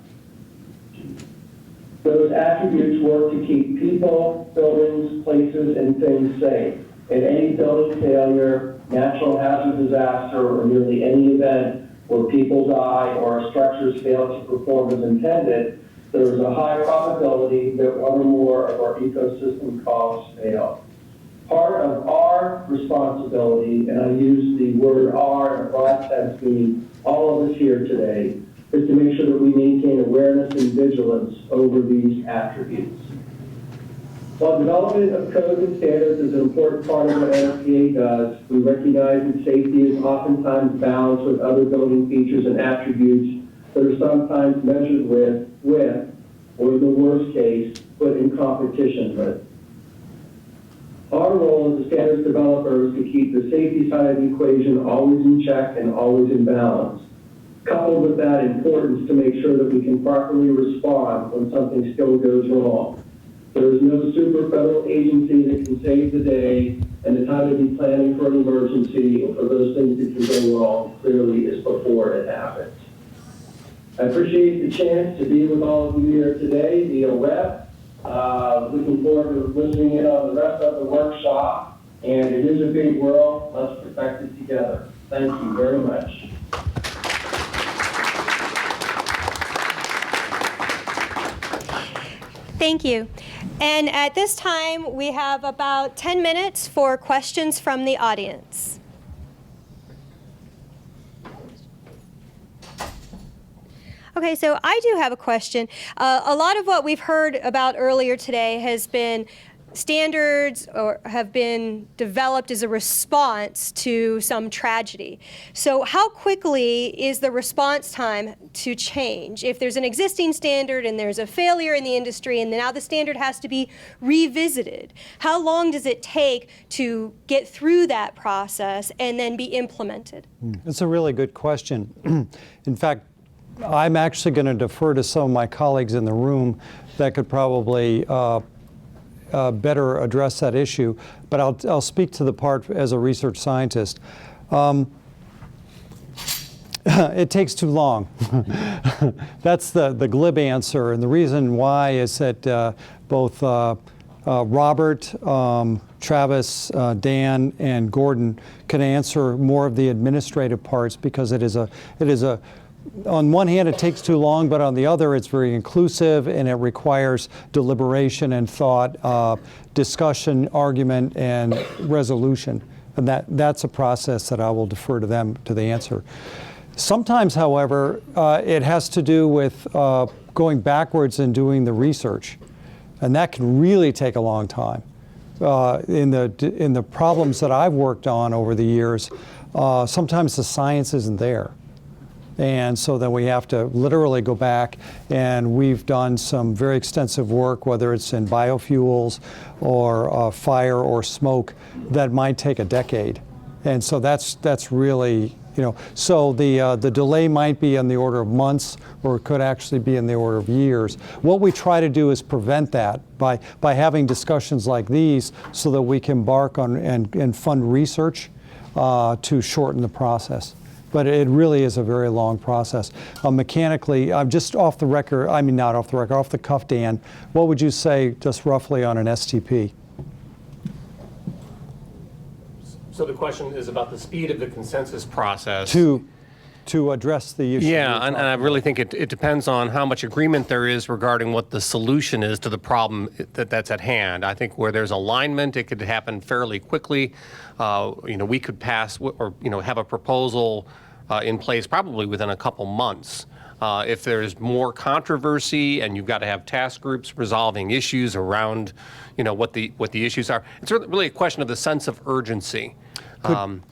Those attributes work to keep people, buildings, places, and things safe. In any building failure, natural hazard disaster, or nearly any event where people die or structures fail to perform as intended, there is a high probability that one or more of our ecosystem costs fail. Part of our responsibility, and I use the word "our" in a broad sense, meaning all of us here today, is to make sure that we maintain awareness and vigilance over these attributes. While development of codes and standards is an important part of what NFPA does, we recognize that safety is oftentimes balanced with other building features and attributes that are sometimes measured with, or in the worst case, put in competition with. Our role as a standards developer is to keep the safety side of the equation always in check and always in balance. Coupled with that importance to make sure that we can properly respond when something still goes wrong. There is no super federal agency that can save the day, and the time to be planning for an emergency or for those things that can go wrong clearly is before it happens. I appreciate the chance to be with all of you here today via web. Looking forward to listening in on the rest of the workshop. And it is a big world. Let's protect it together. Thank you very much. Thank you. And at this time, we have about 10 minutes for questions from the audience. Okay, so I do have a question. A lot of what we've heard about earlier today has been standards or have been developed as a response to some tragedy. So how quickly is the response time to change? If there's an existing standard and there's a failure in the industry and now the standard has to be revisited, how long does it take to get through that process and then be implemented? It's a really good question. In fact, I'm actually going to defer to some of my colleagues in the room that could probably better address that issue, but I'll speak to the part as a research scientist. It takes too long. That's the glib answer, and the reason why is that both Robert, Travis, Dan, and Gordon can answer more of the administrative parts because it is a on one hand, it takes too long, but on the other, it's very inclusive and it requires deliberation and thought, discussion, argument, and resolution. And that's a process that I will defer to them to the answer. Sometimes, however, it has to do with going backwards and doing the research. And that can really take a long time. In the problems that I've worked on over the years, sometimes the science isn't there. And so then we have to literally go back, and we've done some very extensive work, whether it's in biofuels or fire or smoke, that might take a decade. And so that's really, so the delay might be in the order of months, or it could actually be in the order of years. What we try to do is prevent that by having discussions like these, so that we can embark on and fund research to shorten the process. But it really is a very long process. Mechanically, I'm just off the record, I mean not off the record, off the cuff, Dan, what would you say just roughly on an STP? So the question is about the speed of the consensus process. To address the issue. Yeah, and I really think it depends on how much agreement there is regarding what the solution is to the problem that's at hand. I think where there's alignment, it could happen fairly quickly. We could pass or have a proposal in place probably within a couple months. If there's more controversy and you've got to have task groups resolving issues around, what the issues are, it's really a question of the sense of urgency.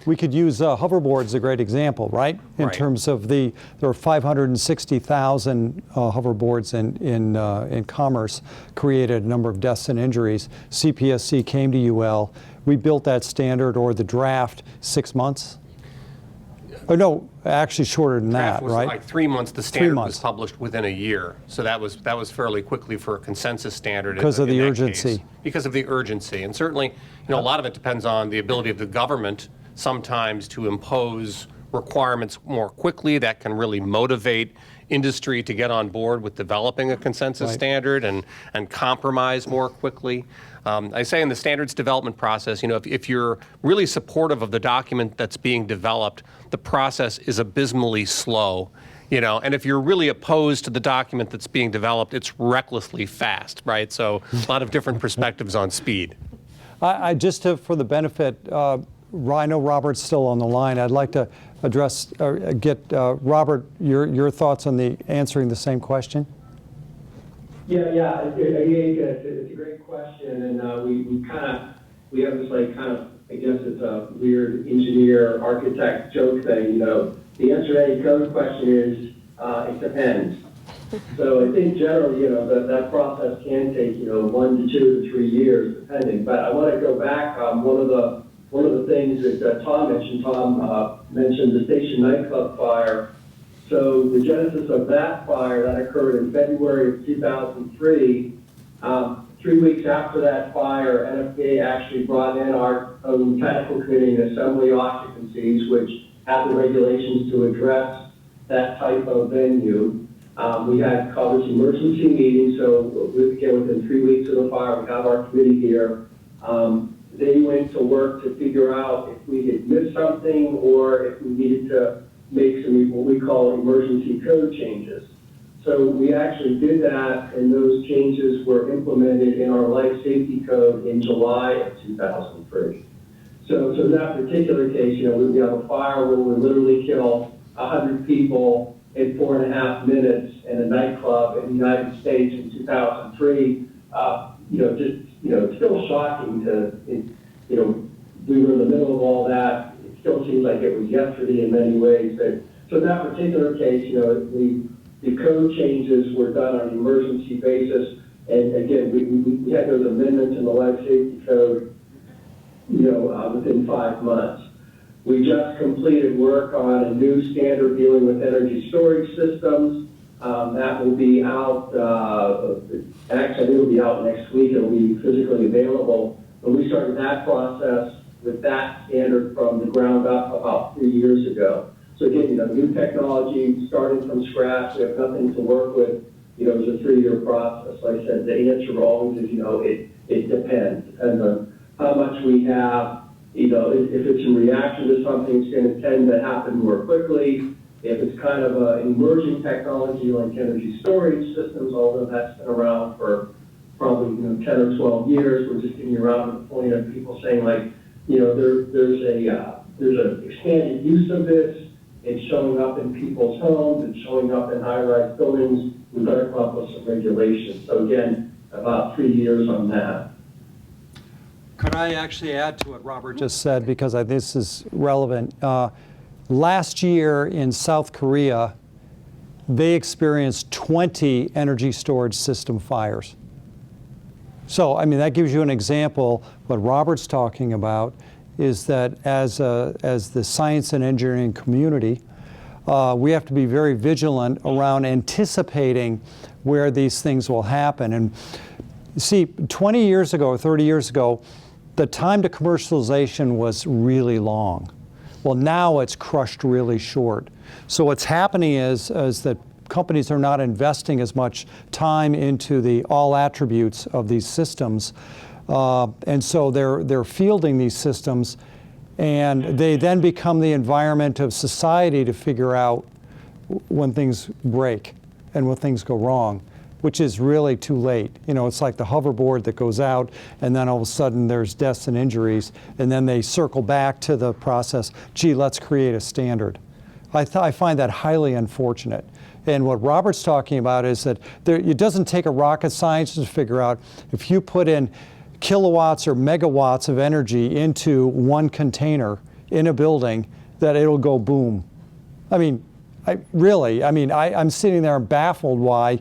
We could use hoverboards, a great example, right? In terms of there are 560,000 hoverboards in commerce, created a number of deaths and injuries. CPSC came to UL. We built that standard, or the draft, 6 months. Oh, no, actually shorter than that, Was right? like 3 months. The standard was published within a year, so that was fairly quickly for a consensus standard. Because of the urgency. Because of the urgency, and certainly, a lot of it depends on the ability of the government sometimes to impose requirements more quickly that can really motivate industry to get on board with developing a consensus standard and compromise more quickly. I say in the standards development process, if you're really supportive of the document that's being developed, the process is abysmally slow. And if you're really opposed to the document that's being developed, it's recklessly fast, right? So a lot of different perspectives on speed. I just for the benefit, I know Robert's still on the line. I'd like to address, get Robert, your thoughts on answering the same question. Yeah, it's a great question, and we have this I guess it's a weird engineer architect joke thing. The answer to any code question is it depends. So I think generally, that process can take 1 to 2 to 3 years depending. But I want to go back. One of the things that Tom mentioned. Tom mentioned the Station nightclub fire. So the genesis of that fire that occurred in February of 2003. 3 weeks after that fire, NFPA actually brought in our own technical committee and assembly occupancies, which have the regulations to address that type of venue. We had called this emergency meeting, so within 3 weeks of the fire, we have our committee here. They went to work to figure out if we had missed something or if we needed to make some what we call emergency code changes. So we actually did that, and those changes were implemented in our life safety code in July of 2003. So in that particular case, we have a fire where we literally kill 100 people in 4.5 minutes in a nightclub in the United States in 2003. It's still shocking we were in the middle of all that. It still seems like it was yesterday in many ways. So in that particular case, the code changes were done on an emergency basis. And again, we had those amendments in the life safety code, within 5 months. We just completed work on a new standard dealing with energy storage systems. That will be out, actually it will be out next week. It will be physically available. But we started that process with that standard from the ground up about 3 years ago. So again, new technology, starting from scratch, we have nothing to work with. It's a 3-year process. Like I said, the answer always is, it depends. Depends on how much we have. If it's in reaction to something, it's going to tend to happen more quickly. If it's kind of an emerging technology like energy storage systems, although that's been around for probably 10 or 12 years, we're just getting around to the point of people saying there's an expanded use of this. It's showing up in people's homes. It's showing up in high-rise buildings. We better come up with some regulations. So again, about 3 years on that. Could I actually add to what Robert just said, because this is relevant? Last year in South Korea, they experienced 20 energy storage system fires. So, I mean, that gives you an example. What Robert's talking about is that as the science and engineering community, we have to be very vigilant around anticipating where these things will happen. And see, 20 years ago or 30 years ago, the time to commercialization was really long. Well, now it's crushed really short. So what's happening is that companies are not investing as much time into the all attributes of these systems. And so they're fielding these systems, and they then become the environment of society to figure out when things break and when things go wrong, which is really too late. You know, it's like the hoverboard that goes out, and then all of a sudden there's deaths and injuries, and then they circle back to the process, gee, let's create a standard. I find that highly unfortunate. And what Robert's talking about is that it doesn't take a rocket scientist to figure out if you put in kilowatts or megawatts of energy into one container in a building, that it'll go boom. I mean, I'm sitting there baffled why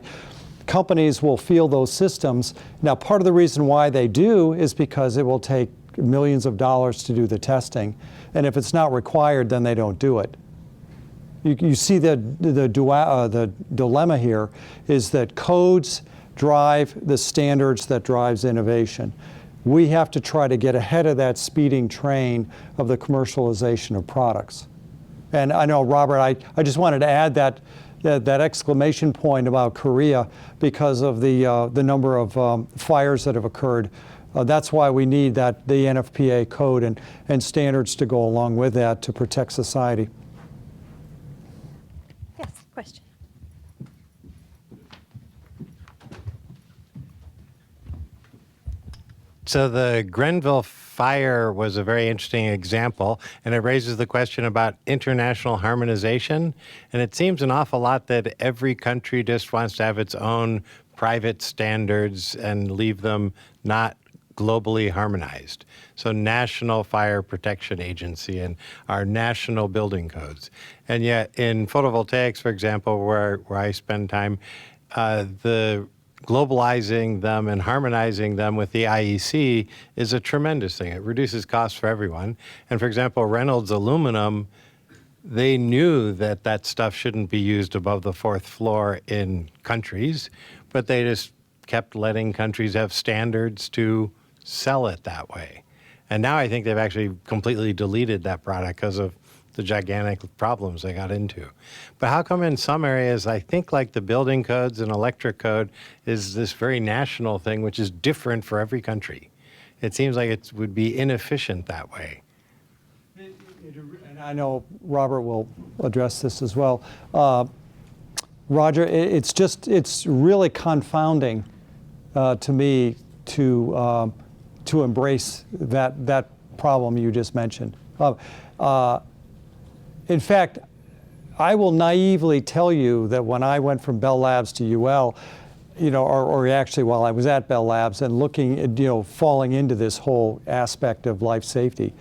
companies will field those systems. Now, part of the reason why they do is because it will take millions of dollars to do the testing. And if it's not required, then they don't do it. You see the dilemma here is that codes drive the standards that drives innovation. We have to try to get ahead of that speeding train of the commercialization of products. And I know, Robert, I just wanted to add that exclamation point about Korea because of the number of fires that have occurred. That's why we need the NFPA code and standards to go along with that to protect society. Yes, question. So the Grenville fire was a very interesting example, and it raises the question about international harmonization. And it seems an awful lot that every country just wants to have its own private standards and leave them not globally harmonized. So National Fire Protection Agency and our national building codes. And yet in photovoltaics, for example, where I spend time, the globalizing them and harmonizing them with the IEC is a tremendous thing. It reduces costs for everyone. And for example, Reynolds Aluminum, they knew that that stuff shouldn't be used above the fourth floor in countries, but they just kept letting countries have standards to sell it that way. And now I think they've actually completely deleted that product because of the gigantic problems they got into. But how come in some areas, I think like the building codes and electric code is this very national thing, which is different for every country? It seems like it would be inefficient that way. And I know Robert will address this as well. Roger, it's really confounding to me to embrace that problem you just mentioned. In fact, I will naively tell you that when I went from Bell Labs to UL, or actually while I was at Bell Labs and looking at, falling into this whole aspect of life safety,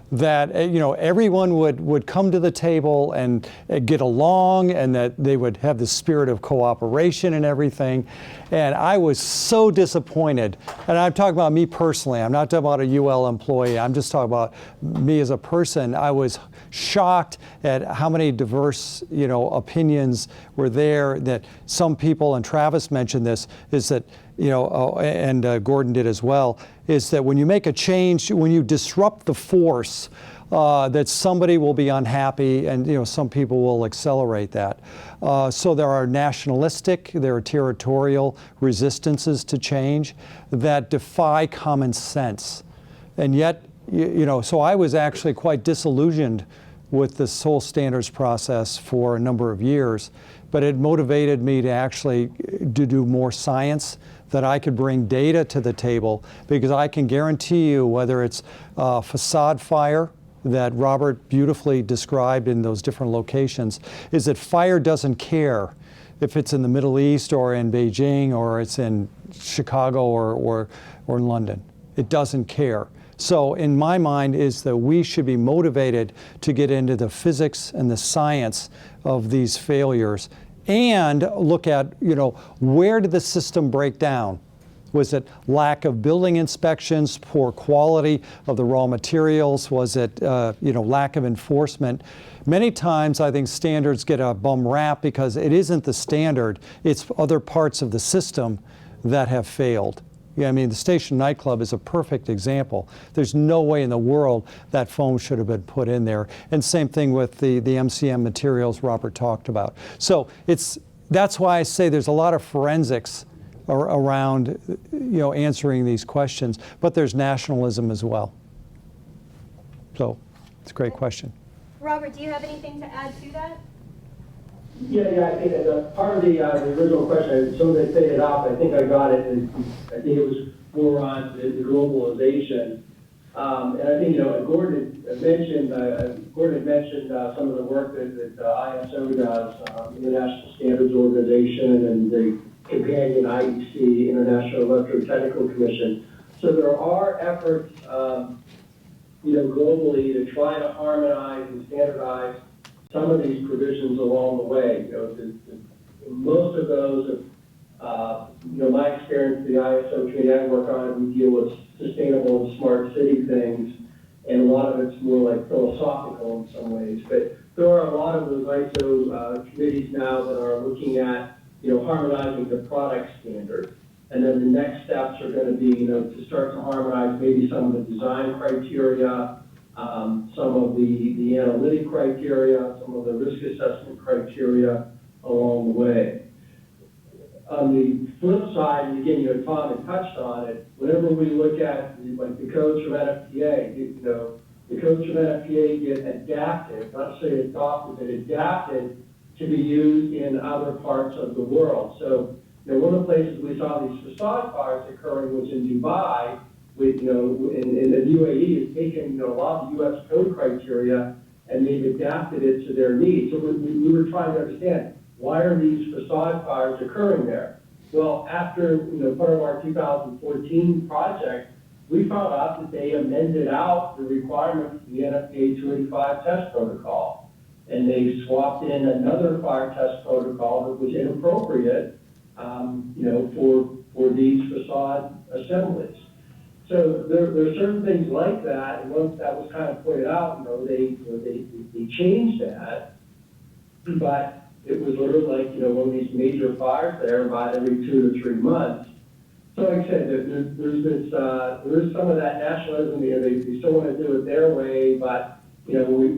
that everyone would come to the table and get along, and that they would have the spirit of cooperation and everything. And I was so disappointed. And I'm talking about me personally. I'm not talking about a UL employee. I'm just talking about me as a person. I was shocked at how many diverse, opinions were there. That some people, and Travis mentioned this, is that and Gordon did as well, is that when you make a change, when you disrupt the force, that somebody will be unhappy, and some people will accelerate that. So there are nationalistic, there are territorial resistances to change that defy common sense. And yet, so I was actually quite disillusioned with this whole standards process for a number of years, but it motivated me to actually do more science, that I could bring data to the table, because I can guarantee you, whether it's facade fire that Robert beautifully described in those different locations, is that fire doesn't care if it's in the Middle East or in Beijing or it's in Chicago or in London. It doesn't care. So in my mind is that we should be motivated to get into the physics and the science of these failures and look at, where did the system break down? Was it lack of building inspections, poor quality of the raw materials? Was it, lack of enforcement? Many times I think standards get a bum rap because it isn't the standard, it's other parts of the system that have failed. Yeah, I mean, the Station nightclub is a perfect example. There's no way in the world that foam should have been put in there. And same thing with the MCM materials Robert talked about. So that's why I say there's a lot of forensics around answering these questions, but there's nationalism as well. So it's a great question. Robert, do you have anything to add to that? Yeah, I think that part of the original question, as soon as I say it off, I think I got it, and I think it was more on the globalization. And I think, Gordon had mentioned some of the work that ISO does, International Standards Organization, and the companion IEC, International Electrotechnical Commission. So there are efforts, globally to try to harmonize and standardize some of these provisions along the way. Most of those, my experience, the ISO committee I work on, we deal with sustainable and smart city things, and a lot of it's more like philosophical in some ways. But there are a lot of those ISO committees now that are looking at, harmonizing the product standard. And then the next steps are going to be, to start to harmonize maybe some of the design criteria, some of the analytic criteria, some of the risk assessment criteria along the way. On the flip side, and again, Tom had touched on it, whenever we look at the codes from NFPA, the codes from NFPA get adapted, not say adopted, but adapted to be used in other parts of the world. So, one of the places we saw these facade fires occurring was in Dubai, with, and the UAE has taken, a lot of U.S. code criteria and they've adapted it to their needs. So we were trying to understand, why are these facade fires occurring there? Well, after, part of our 2014 project, we found out that they amended out the requirements of the NFPA 285 test protocol. And they swapped in another fire test protocol that was inappropriate, for these facade assemblies. So there are certain things like that, and once that was kind of pointed out, they changed that, but it was literally like, one of these major fires there about every 2 to 3 months. So like I said, there is some of that nationalism here. They still want to do it their way, but we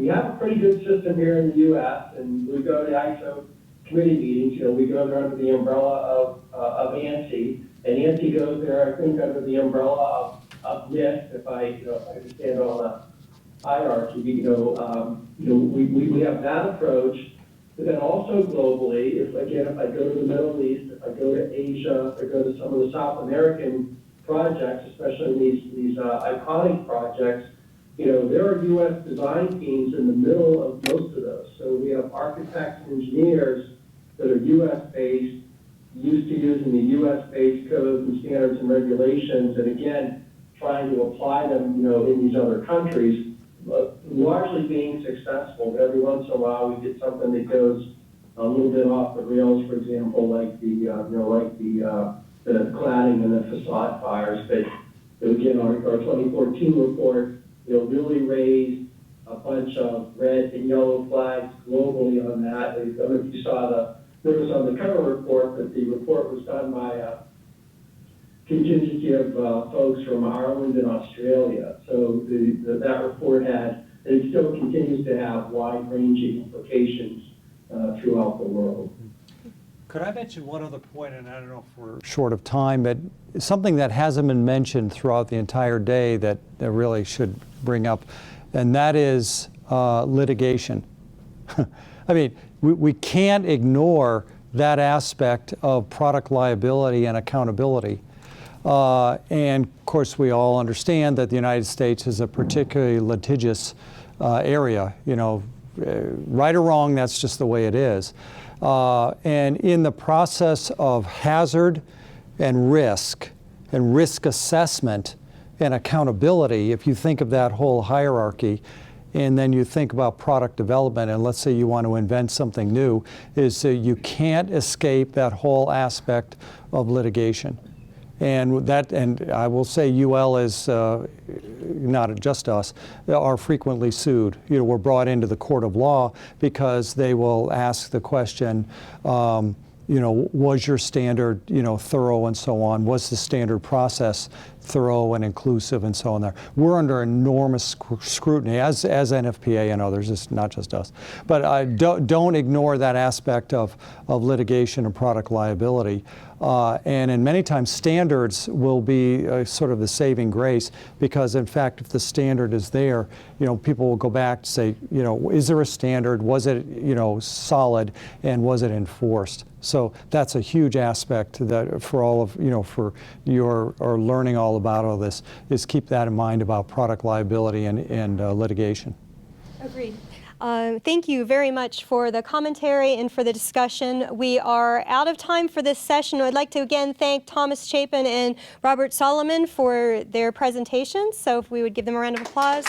have a pretty good system here in the U.S., and we go to ISO committee meetings. We go there under the umbrella of ANSI, and ANSI goes there, I think, under the umbrella of NIST, if I understand all the hierarchy. We have that approach, but then also globally, if I go to the Middle East, if I go to Asia, if I go to some of the South American projects, especially these iconic projects, there are U.S. design teams in the middle of most of those. So we have architects and engineers that are U.S.-based, used to using the U.S.-based codes and standards and regulations, and again, trying to apply them, in these other countries, largely being successful. But every once in a while, we get something that goes a little bit off the rails. For example, like the cladding and the facade fires. But again, our 2014 report, really raised a bunch of red and yellow flags globally on that. I don't know if you saw there was on the cover report, but the report was done by a contingency of folks from Ireland and Australia. So that report had, and it still continues to have, wide-ranging implications throughout the world. Could I mention one other point, and I don't know if we're short of time, but something that hasn't been mentioned throughout the entire day that really should bring up, and that is litigation. I mean, we can't ignore that aspect of product liability and accountability. And of course, we all understand that the United States is a particularly litigious area. Right or wrong, that's just the way it is. And in the process of hazard and risk assessment and accountability, if you think of that whole hierarchy, and then you think about product development, and let's say you want to invent something new, is you can't escape that whole aspect of litigation. And I will say UL is, not just us, are frequently sued. We're brought into the court of law because they will ask the question, was your standard, thorough and so on? Was the standard process thorough and inclusive and so on there? We're under enormous scrutiny, as NFPA and others, it's not just us. But don't ignore that aspect of litigation and product liability. And in many times, standards will be sort of the saving grace, because in fact, if the standard is there, people will go back to say, is there a standard? Was it, solid, and was it enforced? So that's a huge aspect that for all of, for your or learning all about all this, is keep that in mind about product liability and litigation. Agreed. Thank you very much for the commentary and for the discussion. We are out of time for this session. I'd like to again thank Thomas Chapin and Robert Solomon for their presentations. So if we would give them a round of applause.